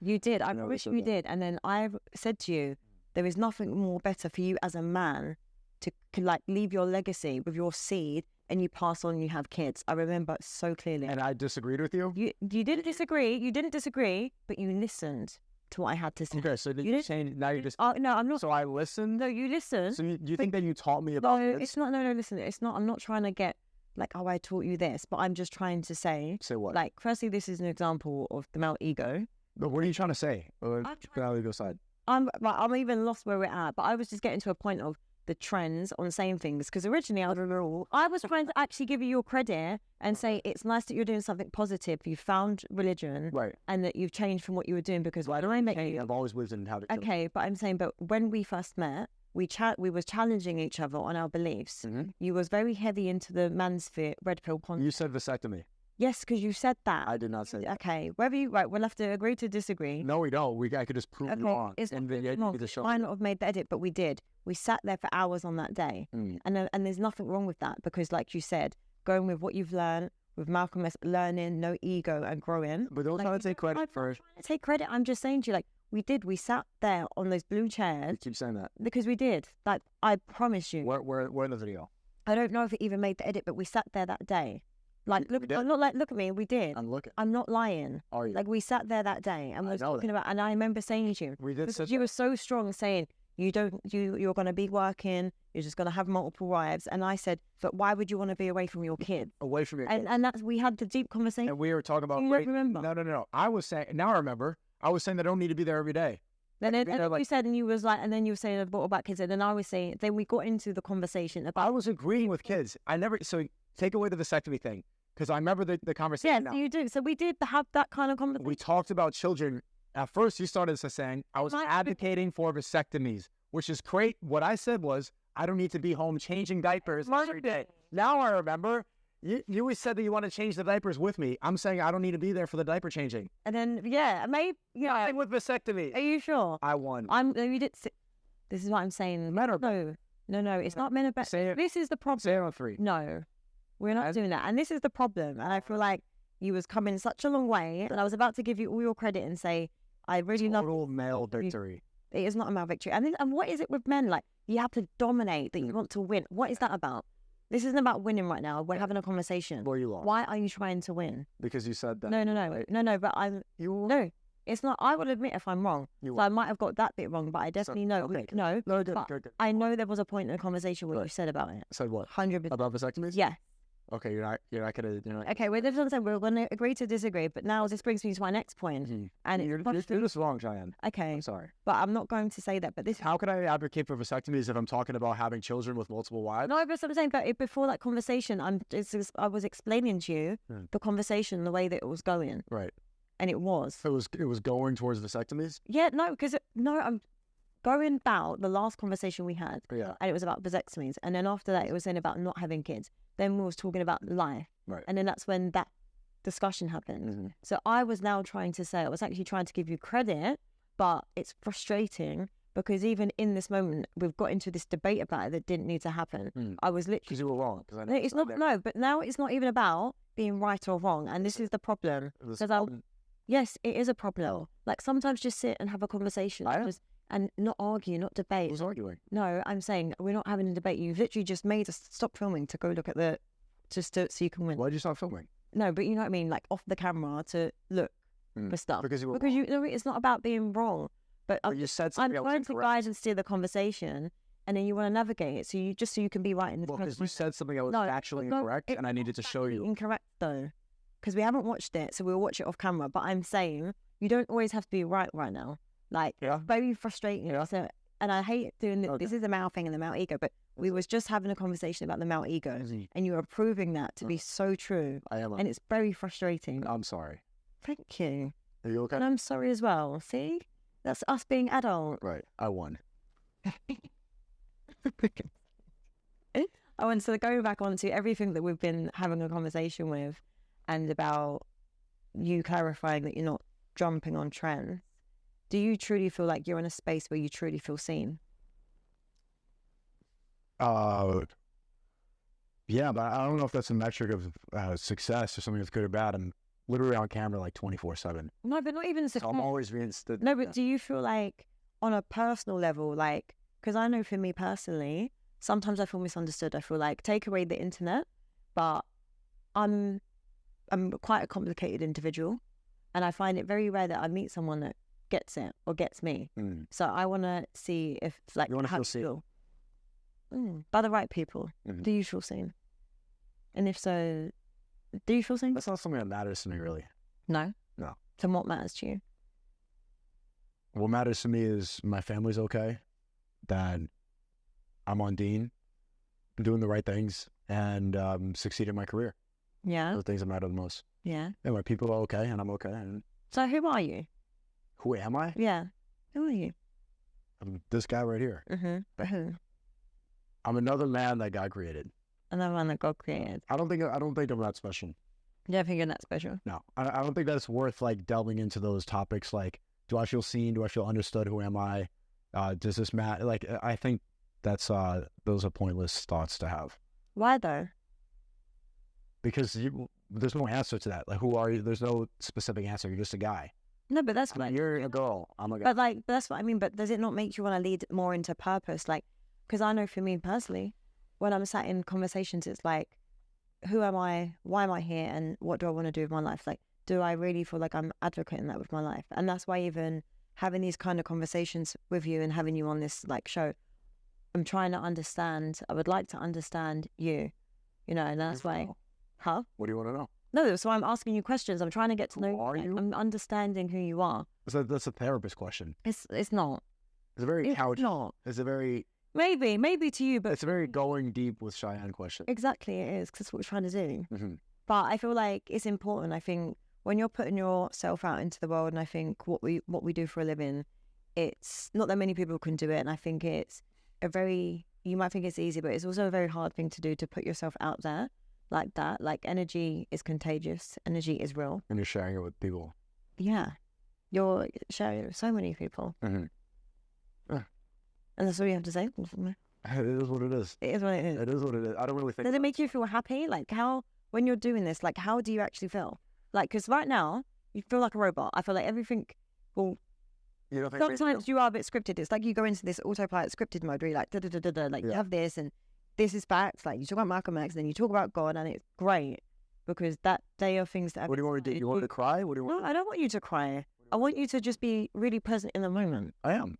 You did. I wish you did. And then I've said to you, there is nothing more better for you as a man to like leave your legacy with your seed, and you pass on and you have kids. I remember it so clearly. And I disagreed with you? You didn't disagree. You didn't disagree, but you listened. to what I had to say. Okay, so you're saying now you're just... No, I'm not. So I listened? No, you listen. So you think that you taught me about No, this? it's not. No, listen. It's not. I'm not trying to get like, oh, I taught you this, but I'm just trying to say... Say what? Like, firstly, this is an example of the male ego. But what are you trying to say? The male ego side. I'm even lost where we're at, but I was just getting to a point of the trends on saying things, because originally I was trying to actually give you your credit and say it's nice that you're doing something positive. You found religion, right, and that you've changed from what you were doing, because why do I make you? I've always lived in how to... Okay, but I'm saying, but when we first met, we was challenging each other on our beliefs. You was very heavy into the mansfield red pill concept. You said vasectomy. Yes, because you said that. I did not say that. Okay, whether you... Right, we'll have to agree to disagree. No, we don't. I could just prove you wrong. It's and might not have made the edit, but we did. We sat there for hours on that day. And there's nothing wrong with that, because like you said, going with what you've learned, with Malcolm S, learning, no ego and growing. But don't try to take credit first. I'm trying to take credit. I'm just saying to you, like, we sat there on those blue chairs. You keep saying that. Because we did. Like, I promise you. Where in the video? I don't know if it even made the edit, but we sat there that day. Like, look at me. We did. I'm looking. I'm not lying. Are you? Like, we sat there that day and was talking about, and I remember saying to you, we did. You were so strong, saying you're going to be working. You're just going to have multiple wives. And I said, but why would you want to be away from your kid? Away from your kid. And that's, we had the deep conversation. And we were talking about. You don't remember? No. I was saying. Now I remember. I was saying that I don't need to be there every day. Then you said, and you was like, and then you were saying about kids, and then I was saying, then we got into the conversation about. I was agreeing with kids. So take away the vasectomy thing, because I remember the conversation. Yes, you do. So we did have that kind of conversation. We talked about children. At first, you started saying I was advocating for vasectomies, which is great. What I said was I don't need to be home changing diapers every day. Now I remember. You always said that you want to change the diapers with me. I'm saying I don't need to be there for the diaper changing. And then, maybe, Nothing with vasectomy. Are you sure? I won. You did. This is what I'm saying. Men are No. It's not men are better. This is the problem. 0-3. No, we're not doing that. And this is the problem. And I feel like you was coming such a long way, and I was about to give you all your credit and say, I really love. Total male victory. It is not a male victory. And what is it with men? Like, you have to dominate, that you want to win. What is that about? This isn't about winning right now. We're having a conversation. Well, you lost. Why are you trying to win? Because you said that. No. No, but no, it's not. I will admit if I'm wrong. So I might have got that bit wrong, but I definitely know. Okay. No. Good. I know there was a point in the conversation where you said about it. Said what? 100%. About vasectomies? Yeah. Okay, you're not gonna. Okay, we're going to agree to disagree, but now this brings me to my next point. And you're just wrong, Chian. Okay, I'm sorry, but I'm not going to say that. But this. How can I advocate for vasectomies if I'm talking about having children with multiple wives? No, but I'm saying, but before that conversation, I was explaining to you the conversation, the way that it was going. Right. And it was. It was going towards vasectomies. Yeah, I'm going about the last conversation we had. Yeah. And it was about vasectomies, and then after that, it was then about not having kids. Then we was talking about life. Right. And then that's when that discussion happened. So I was now trying to say, I was actually trying to give you credit, but it's frustrating because even in this moment, we've got into this debate about it that didn't need to happen. I was literally... Because you were wrong. It's not, no, but now it's not even about being right or wrong. And this is the problem. Yes, it is a problem. Like, sometimes just sit and have a conversation. And not argue, not debate. Who's arguing? No, I'm saying we're not having a debate. You literally just made us stop filming to go look at so you can win. Why did you stop filming? No, but you know what I mean, like off the camera to look for stuff. Because you know, it's not about being wrong. But you said I'm something trying to guide and steer the conversation, and then you want to navigate it. So you can be right in this. Well, because you said something that was actually incorrect, and I needed to show you. Incorrect though, because we haven't watched it, so we'll watch it off camera. But I'm saying you don't always have to be right now. Like, very frustrating. Yeah. So, and I hate doing this. Okay. This is the male thing and the male ego, but we was just having a conversation about the male ego, and you are proving that to be so true. I am. And it's very frustrating. I'm sorry. Thank you. Are you okay? And I'm sorry as well. See? That's us being adult. Right. I won. And so going back onto everything that we've been having a conversation with, and about you clarifying that you're not jumping on trends. Do you truly feel like you're in a space where you truly feel seen? Yeah, but I don't know if that's a metric of success or something that's good or bad. I'm literally on camera like 24/7. No, but not even success. So I'm always being stood. No, but do you feel like on a personal level, like, because I know for me personally, sometimes I feel misunderstood. I feel like, take away the internet, but I'm quite a complicated individual, and I find it very rare that I meet someone that gets it or gets me. Mm. So I want to see if like You want to how feel you seen? feel. By the right people. Mhm. Do you feel seen? And if so, do you feel seen? That's not something that matters to me, really. No. No. So what matters to you? What matters to me is my family's okay, that I'm on Dean, doing the right things, and succeed in my career. Yeah. Those things that matter the most. Yeah. And my people are okay, and I'm okay. And So who are you? who am I? Yeah. Who are you? I'm this guy right here. But who? I'm another man that God created. Another one that God created. I don't think I'm that special. You don't think you're that special? No, I don't think that's worth like delving into those topics. Like, do I feel seen? Do I feel understood? Who am I? Does this matter? Like, I think that's those are pointless thoughts to have, Why though? because there's no answer to that. Like, who are you? There's no specific answer. You're just a guy. No, but that's like, You're a girl. I'm a guy. but like that's what I mean. But does it not make you want to lead more into purpose? Like, because I know for me personally, when I'm sat in conversations, it's like, who am I? Why am I here? And what do I want to do with my life? Like, do I really feel like I'm advocating that with my life? And that's why even having these kind of conversations with you and having you on this like show, I'm trying to understand. I would like to understand you, and that's why. Huh? What do you want to know? No, that's why I'm asking you questions. I'm trying to get to know Who are you? I'm understanding who you are. So that's a therapist question. It's not. It's a very It's couch. not. It's a very. Maybe to you, but It's a very going deep with Cheyenne question. exactly it is, because that's what we're trying to do. Mm-hmm. But I feel like it's important. I think when you're putting yourself out into the world, and I think what we do for a living, it's not that many people can do it, and I think it's you might think it's easy, but it's also a very hard thing to do, to put yourself out there like that. Like, energy is contagious. Energy is real. And you're sharing it with people. Yeah. You're sharing it with so many people. Mm-hmm. And that's all you have to say. It is what it is. It is what it is. It is what it is. I don't really think. Does it make you feel happy? Like, how, when you're doing this, like, how do you actually feel? Like, because right now, you feel like a robot. I feel like everything, well, You don't think sometimes you are a bit scripted. It's like you go into this autopilot scripted mode where you're like, da-da-da-da-da, like, you have this, and this is facts. Like, you talk about Malcolm X, and then you talk about God, and it's great, because they are things that... What do you want me to do? You want me to cry? What do you want? No, I don't want you to cry. I want you to just be really present in the moment. I am.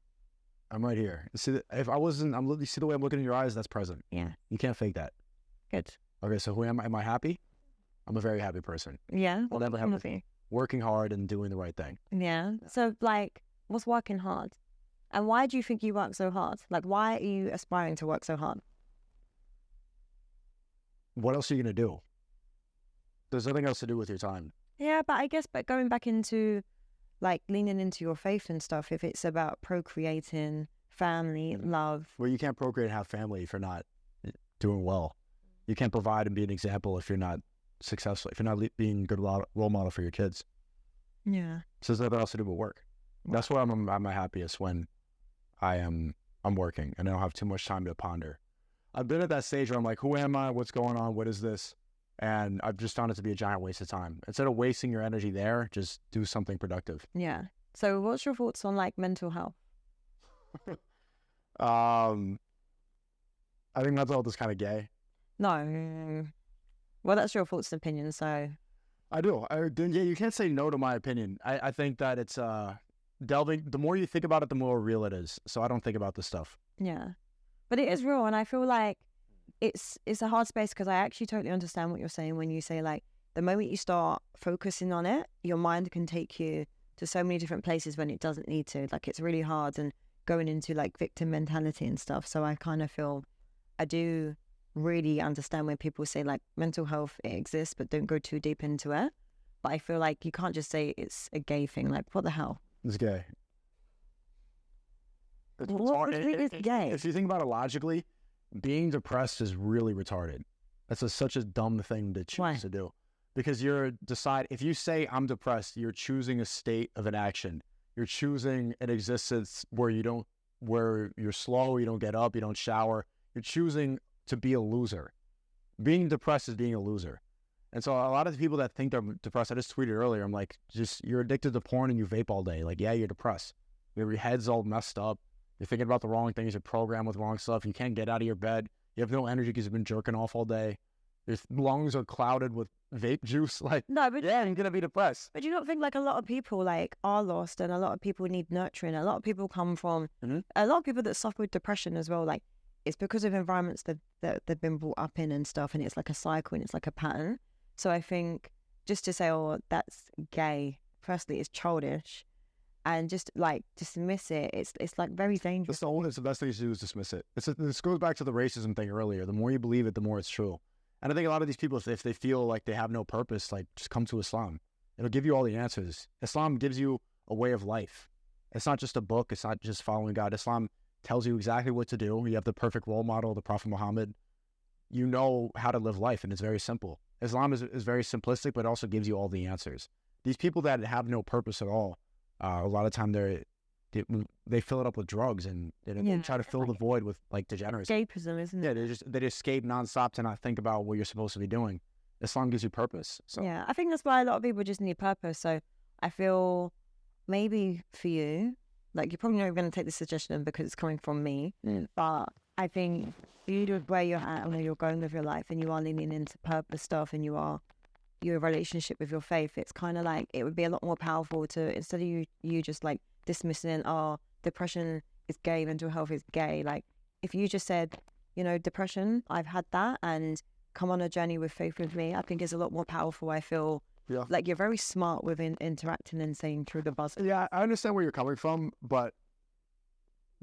I'm right here. See, if I wasn't, you see the way I'm looking in your eyes? That's present. Yeah. You can't fake that. Good. Okay, so who am I? Am I happy? I'm a very happy person. Yeah. I'll never have to working hard and doing the right thing. Yeah. So, like, what's working hard? And why do you think you work so hard? Like, why are you aspiring to work so hard? What else are you going to do? There's nothing else to do with your time. Yeah, but going back into, like, leaning into your faith and stuff, if it's about procreating, family, love. Well, you can't procreate and have family if you're not doing well. You can't provide and be an example if you're not successful, if you're not being a good role model for your kids. Yeah. So there's nothing else to do but work. That's why I'm my happiest, when I'm working and I don't have too much time to ponder. I've been at that stage where I'm like, who am I? What's going on? What is this? And I've just found it to be a giant waste of time. Instead of wasting your energy there, just do something productive. Yeah. So what's your thoughts on, like, mental health? I think mental health is kind of gay. No. Well, that's your thoughts and opinions, so... I do. Yeah, you can't say no to my opinion. I think that it's delving. The more you think about it, the more real it is. So I don't think about this stuff. Yeah. But it is real, and I feel like it's a hard space, because I actually totally understand what you're saying when you say, like, the moment you start focusing on it, your mind can take you to so many different places when it doesn't need to. Like, it's really hard, and going into, like, victim mentality and stuff. So I kind of feel I do really understand when people say, like, mental health, it exists, but don't go too deep into it. But I feel like you can't just say it's a gay thing. Like, what the hell? It's gay. What is gay? If you think about it logically, being depressed is really retarded. That's such a dumb thing to choose to do. Because if you say I'm depressed, you're choosing a state of an action. You're choosing an existence where you're slow, you don't get up, you don't shower. You're choosing to be a loser. Being depressed is being a loser. And so a lot of the people that think they're depressed, I just tweeted earlier, I'm like, you're addicted to porn and you vape all day. Like, yeah, you're depressed. Your head's all messed up. You're thinking about the wrong things. You're programmed with wrong stuff. You can't get out of your bed. You have no energy because you've been jerking off all day. your lungs are clouded with vape juice, like, No, but yeah, you're gonna be depressed. But you don't think like a lot of people like are lost and a lot of people need nurturing. A lot of people come from a lot of people that suffer with depression as well. Like it's because of environments that they've been brought up in and stuff, and it's like a cycle and it's like a pattern. So I think just to say, oh, that's gay, firstly, it's childish, and just like dismiss it. It's like very dangerous. It's the best thing to do is dismiss it. This goes back to the racism thing earlier. The more you believe it, the more it's true. And I think a lot of these people, if they feel like they have no purpose, like just come to Islam. It'll give you all the answers. Islam gives you a way of life. It's not just a book. It's not just following God. Islam tells you exactly what to do. You have the perfect role model, the Prophet Muhammad. You know how to live life, and it's very simple. Islam is very simplistic, but it also gives you all the answers. These people that have no purpose at all, a lot of time they fill it up with drugs and they try to fill the void with like degeneracy. Escapism, isn't it? Yeah, they escape nonstop to not think about what you're supposed to be doing. Islam gives you purpose. So yeah, I think that's why a lot of people just need purpose. So I feel maybe for you, like you're probably not going to take the suggestion because it's coming from me, but I think you where you're at and where you're going with your life, and you are leaning into purpose stuff, and your relationship with your faith, it's kind of like it would be a lot more powerful to, instead of you just like dismissing, oh, depression is gay, mental health is gay. Like if you just said, you know, depression, I've had that, and come on a journey with faith with me, I think is a lot more powerful. I feel like you're very smart with interacting and saying through the buzz. Yeah, I understand where you're coming from, but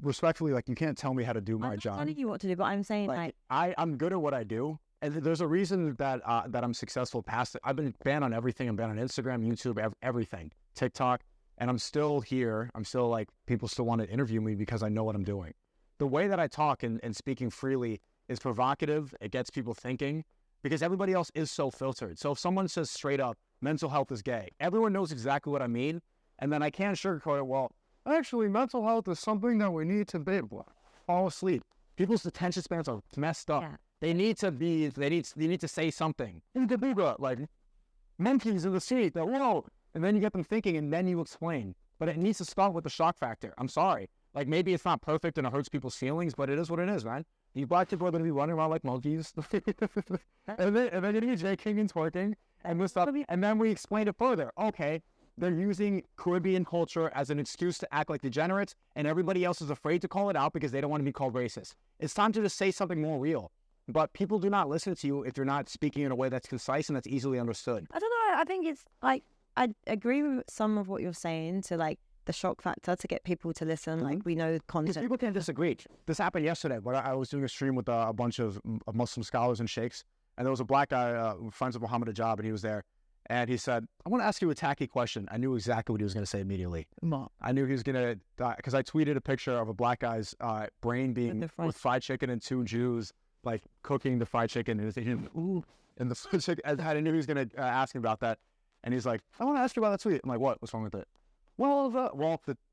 respectfully, like you can't tell me how to do my I'm job. not telling you what to do, but I'm saying like I'm good at what I do. And there's a reason that I'm successful past it. I've been banned on everything. I'm banned on Instagram, YouTube, everything, TikTok, and I'm still here. I'm still like, people still want to interview me because I know what I'm doing. The way that I talk and speaking freely is provocative. It gets people thinking because everybody else is so filtered. So if someone says straight up, mental health is gay, everyone knows exactly what I mean. And then I can't sugarcoat it. Well, actually, mental health is something that we need to fall asleep. People's attention spans are messed up. Yeah. They need to say something. Like monkeys in the street, whoa. And then you get them thinking, and then you explain. But it needs to start with the shock factor. I'm sorry. Like maybe it's not perfect and it hurts people's feelings, but it is what it is, man. You black people are going to be running around like monkeys. and then you need King and twerking and this stuff. And then we explain it further. Okay, they're using Caribbean culture as an excuse to act like degenerates, and everybody else is afraid to call it out because they don't want to be called racist. It's time to just say something more real. But people do not listen to you if you're not speaking in a way that's concise and that's easily understood. I don't know. I think it's like, I agree with some of what you're saying to like the shock factor to get people to listen. Like we know content. People can't disagree. This happened yesterday, but I was doing a stream with a bunch of Muslim scholars and sheikhs, and there was a black guy, friends of Muhammad Ajab, and he was there. And he said, I want to ask you a tacky question. I knew exactly what he was going to say immediately. I knew he was going to, because I tweeted a picture of a black guy's brain being with fried chicken and two Jews like cooking the fried chicken, and the fried chicken. I knew he was going to ask me about that, and he's like, "I want to ask you about that tweet." I'm like, "What? What's wrong with it?"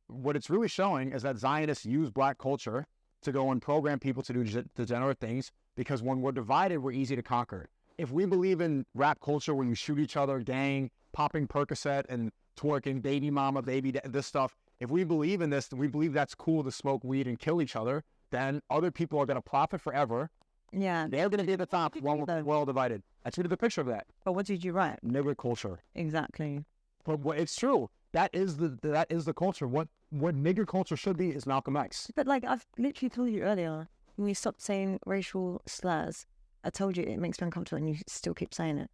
What it's really showing is that Zionists use black culture to go and program people to do degenerate things, because when we're divided, we're easy to conquer. If we believe in rap culture, when you shoot each other, gang, popping Percocet and twerking, baby mama, this stuff. If we believe in this, we believe that's cool to smoke weed and kill each other. Then other people are going to profit forever. Yeah. They're going to be at the top when we're all divided. I tweeted a picture of that. But what did you write? Nigger culture. Exactly. But it's true. That is the culture. What nigger culture should be is Malcolm X. But like I've literally told you earlier, when you stopped saying racial slurs, I told you it makes me uncomfortable, and you still keep saying it.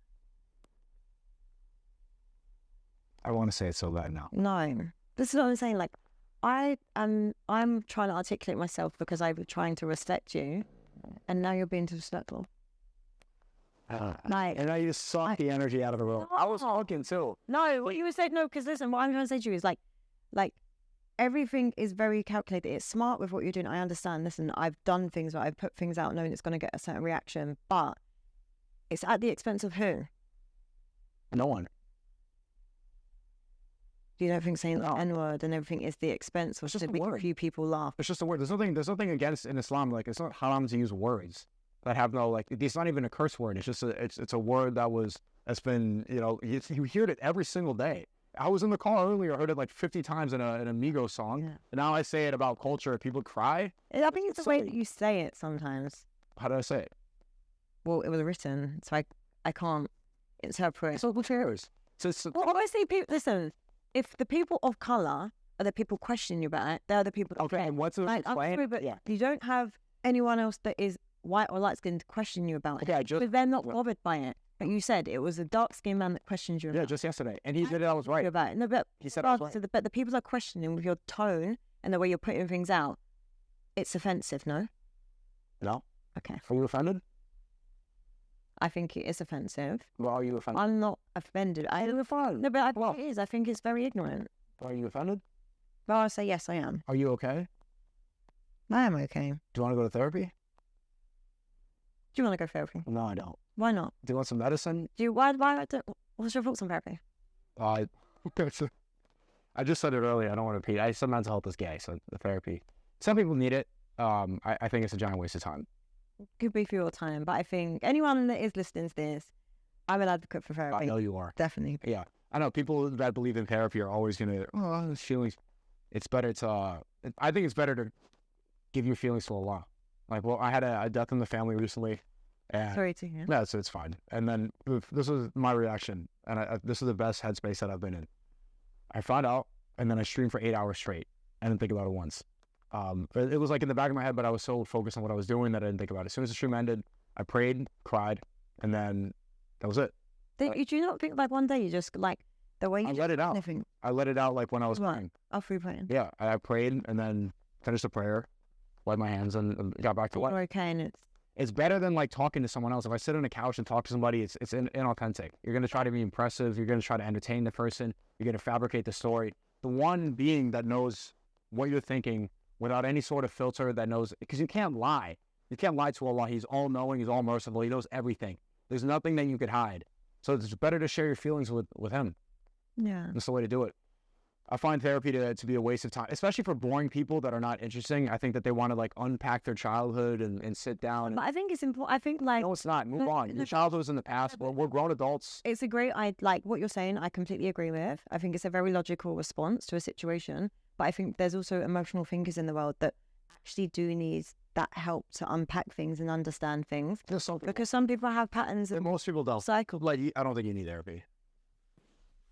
I want to say it so bad now. No. This is what I'm saying. Like I'm trying to articulate myself because I'm trying to respect you. And now you're being disrespectful. And now you just suck the energy out of the room. No. I was talking too. No, what you were saying, no, because listen, what I'm trying to say to you is like everything is very calculated. It's smart with what you're doing. I understand. Listen, I've done things where I've put things out knowing it's going to get a certain reaction, but it's at the expense of who? No one. You don't think saying the N-word and everything is the expense, or to make a few people laugh? It's just a word. There's nothing against in Islam. Like, it's not haram to use words that have no, like, it's not even a curse word. It's just it's a word that's been, you hear it every single day. I was in the car earlier, I heard it like 50 times in an Amigo song. Yeah. And now I say it about culture, people cry. I think it's the way that you say it sometimes. How do I say it? well, it was written, so I can't interpret. So who cares? Well, obviously, listen, if the people of color are the people questioning you about it, they're the people that okay, and what's I'm sorry, but you don't have anyone else that is white or light skinned to question you about it. But they're not bothered by it. Like you said, it was a dark skinned man that questioned you about it. Yeah, just yesterday. And he said I was right. About it. No, but he said I was right. But the people are questioning with your tone and the way you're putting things out. It's offensive, no? No. Okay. Are you offended? I think it is offensive. Well, are you offended? I'm not offended. You're fine. No, but I think it is. I think it's very ignorant. Are you offended? Well, I'll say yes, I am. Are you okay? I am okay. Do you want to go to therapy? Do you want to go therapy? No, I don't. Why not? Do you want some medicine? What's your thoughts on therapy? I just said it earlier. I don't want to repeat. I said mental health is gay, so the therapy. Some people need it. I think it's a giant waste of time. Could be for your time, but I think anyone that is listening to this, I'm an advocate for therapy. I know you are. Definitely. Yeah. I know people that believe in therapy are always going to, feelings. It's better to, I think it's better to give your feelings to Allah. Like, well, I had a death in the family recently. And sorry to hear. Yeah, so it's fine. And then this was my reaction. And this is the best headspace that I've been in. I found out, and then I streamed for 8 hours straight. I didn't think about it once. It was like in the back of my head, but I was so focused on what I was doing that I didn't think about it. As soon as the stream ended, I prayed, cried, and then that was it. Do you not think like one day you just like the way you I let it out. Sniffing. I let it out like when I was praying. After you praying. Yeah, I prayed and then finished the prayer, wiped my hands, and got back to life. Okay, and it's better than like talking to someone else. If I sit on a couch and talk to somebody, it's inauthentic. You're gonna try to be impressive. You're gonna try to entertain the person. You're gonna fabricate the story. The one being that knows what you're thinking without any sort of filter, that knows, because you can't lie. You can't lie to Allah. He's all knowing. He's all merciful. He knows everything. There's nothing that you could hide. So it's better to share your feelings with him. Yeah. That's the way to do it. I find therapy to be a waste of time, especially for boring people that are not interesting. I think that they want to like unpack their childhood and sit down. But I think it's important. I think like... No, it's not. Move on. Your childhood was in the past. We're grown adults. It's a great... like what you're saying, I completely agree with. I think it's a very logical response to a situation. But I think there's also emotional thinkers in the world that actually do need that help to unpack things and understand things. Because some people have patterns. And most people don't. Cycle. Like, I don't think you need therapy.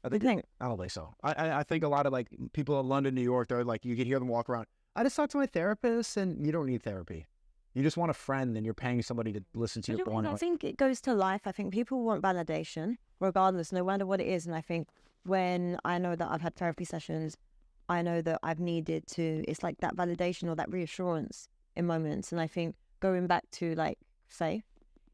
I don't think so. I think a lot of like people in London, New York, they're like, you can hear them walk around. I just talked to my therapist, and you don't need therapy. You just want a friend, and you're paying somebody to listen to your porn. I think it goes to life. I think people want validation, regardless, no matter what it is. And I think when I know that I've had therapy sessions, I know that I've needed to, it's like that validation or that reassurance in moments. And I think going back to like faith,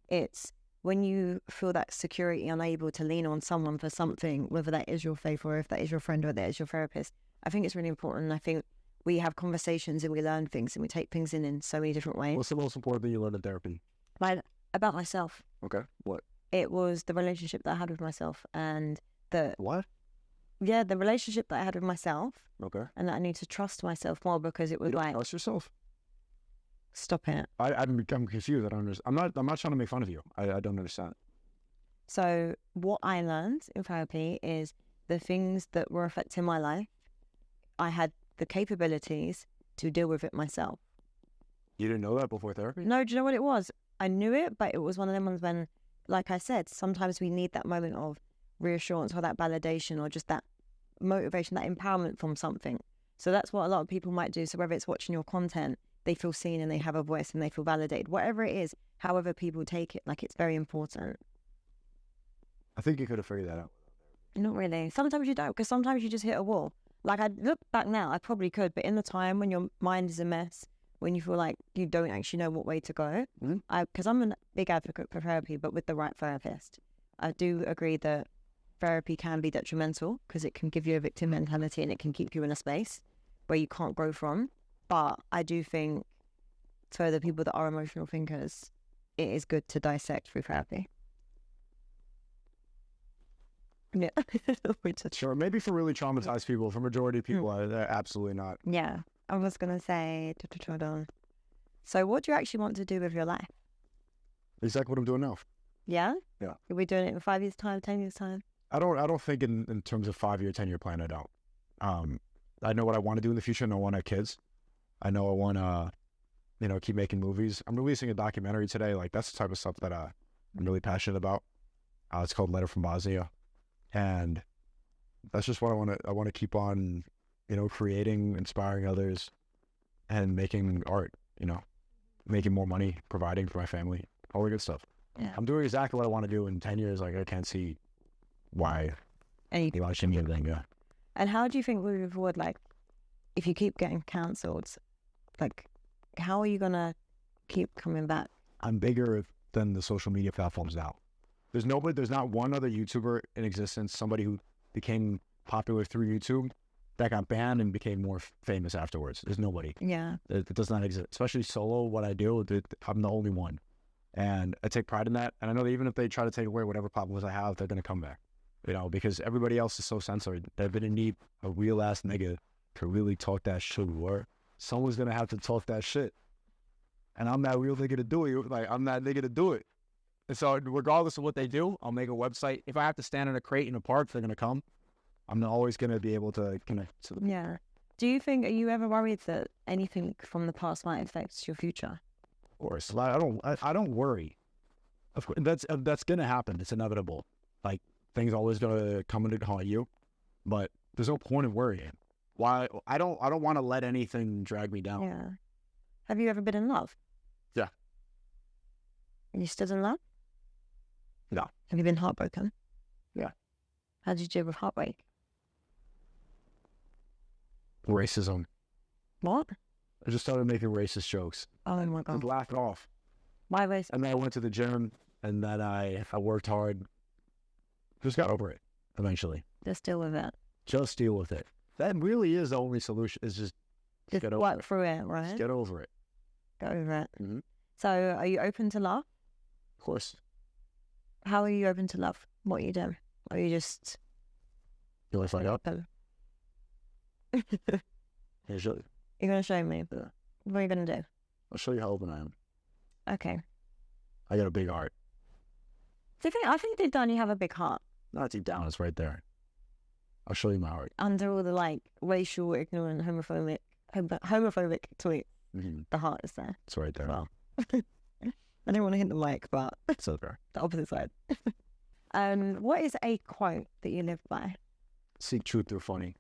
it's when you feel that security, unable to lean on someone for something, whether that is your faith or if that is your friend or that is your therapist, I think it's really important. I think we have conversations and we learn things and we take things in so many different ways. What's the most important thing you learned in therapy? About myself. Okay. What? It was the relationship that I had with myself and the... What? Yeah, the relationship that I had with myself. Okay. And that I need to trust myself more because it was you don't like... trust yourself? Stop it. I'm confused. I don't understand. I'm not trying to make fun of you. I don't understand. So what I learned in therapy is the things that were affecting my life, I had the capabilities to deal with it myself. You didn't know that before therapy? No, do you know what it was? I knew it, but it was one of them ones when, like I said, sometimes we need that moment of reassurance or that validation or just that motivation, that empowerment from something. So that's what a lot of people might do. So whether it's watching your content, they feel seen and they have a voice and they feel validated. Whatever it is, however people take it, like it's very important. I think you could have figured that out. Not really. Sometimes you don't, because sometimes you just hit a wall. Like I look back now, I probably could, but in the time when your mind is a mess, when you feel like you don't actually know what way to go, because I'm a big advocate for therapy, but with the right therapist. I do agree that therapy can be detrimental because it can give you a victim mentality and it can keep you in a space where you can't grow from. But I do think for the people that are emotional thinkers, it is good to dissect through therapy. Yeah. Sure. Maybe for really traumatized people, for majority of people, absolutely not. Yeah. I was going to say, so what do you actually want to do with your life? Exactly what I'm doing now. Yeah? Yeah. Are we doing it in 5 years' time, 10 years' time? I don't think in terms of 5-year, 10-year plan, I don't. I know what I want to do in the future. I know I want to have kids. I know I want to, keep making movies. I'm releasing a documentary today. Like, that's the type of stuff that I'm really passionate about. It's called Letter from Bosnia, and that's just what I want to keep on, creating, inspiring others, and making art. Making more money, providing for my family, all the good stuff. Yeah. I'm doing exactly what I want to do in 10 years. Like, I can't see why you shouldn't get anything. Yeah. And how do you think moving forward, like, if you keep getting cancelled, like, how are you gonna keep coming back? I'm bigger than the social media platforms now. There's not one other YouTuber in existence, somebody who became popular through YouTube, that got banned and became more famous afterwards. There's nobody. Yeah. It does not exist. Especially solo, what I do, I'm the only one. And I take pride in that. And I know that even if they try to take away whatever problems I have, they're going to come back. Because everybody else is so censored. They've been in need a real ass nigga to really talk that shit, or someone's going to have to talk that shit. And I'm that real nigga to do it. Like, I'm that nigga to do it. And so regardless of what they do, I'll make a website. If I have to stand in a crate in a park, they're going to come. I'm always going to be able to connect to them. Yeah. Do you think, are you ever worried that anything from the past might affect your future? Of course. I don't worry. Of course, that's going to happen. It's inevitable. Like, things always going to come and haunt you. But there's no point in worrying. Why? I don't want to let anything drag me down. Yeah. Have you ever been in love? Yeah. And you still in love? No. Have you been heartbroken? Yeah. How did you deal with heartbreak? Racism. What? I just started making racist jokes. Oh my God. Just laugh it off. Why race? And then I went to the gym, and then I worked hard. Just got over it eventually. Just deal with it. Just deal with it. That really is the only solution. Is just Just get over work it. through it, right? Just get over it. Get over it. Mm-hmm. So, are you open to love? Of course. How are you open to love? What are you doing? Or are you just... You want to find out? open? Yeah, show you. You're going to show me? Yeah. What are you going to do? I'll show you how open I am. Okay. I got a big heart. I think deep down you have a big heart. Not deep down, it's right there. I'll show you my heart. Under all the, like, racial, ignorant, homophobic tweets, the heart is there. It's right there. Well, I don't want to hit the mic, but It's okay. the opposite side. What is a quote that you live by? Seek truth through funny.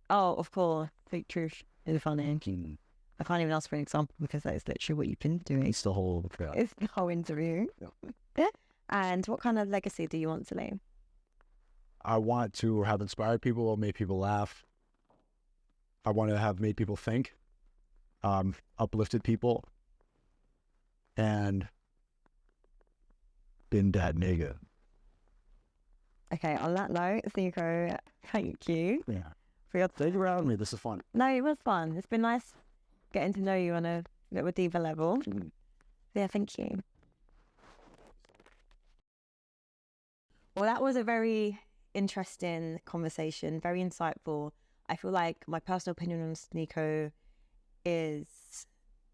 Oh, of course. Seek truth is funny. Mm. I can't even ask for an example because that is literally what you've been doing. It's the whole thing. It's the whole interview. Yeah. And what kind of legacy do you want to leave? I want to have inspired people, made people laugh. I want to have made people think, uplifted people, and been that nigga. Okay, on that note, Sneako, thank you. Yeah. For your Stay around me. This is fun. No, it was fun. It's been nice getting to know you on a little deeper level. Yeah, thank you. Well, that was a very interesting conversation, very insightful. I feel like my personal opinion on Sneako is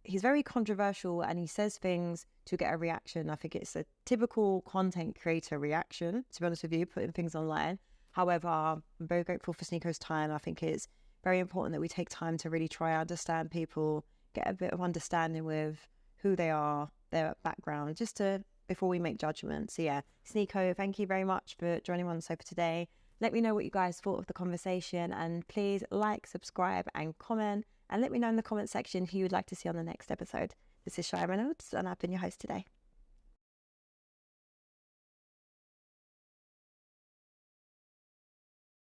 he's very controversial and he says things to get a reaction. I think it's a typical content creator reaction, to be honest with you, putting things online. However, I'm very grateful for Sneako's time. I think it's very important that we take time to really try to understand people, get a bit of understanding with who they are, their background, just to before we make judgments. So yeah, Sneako, thank you very much for joining me on the sofa today. Let me know what you guys thought of the conversation, and please like, subscribe and comment, and let me know in the comment section who you would like to see on the next episode. This is Chian Reynolds and I've been your host today.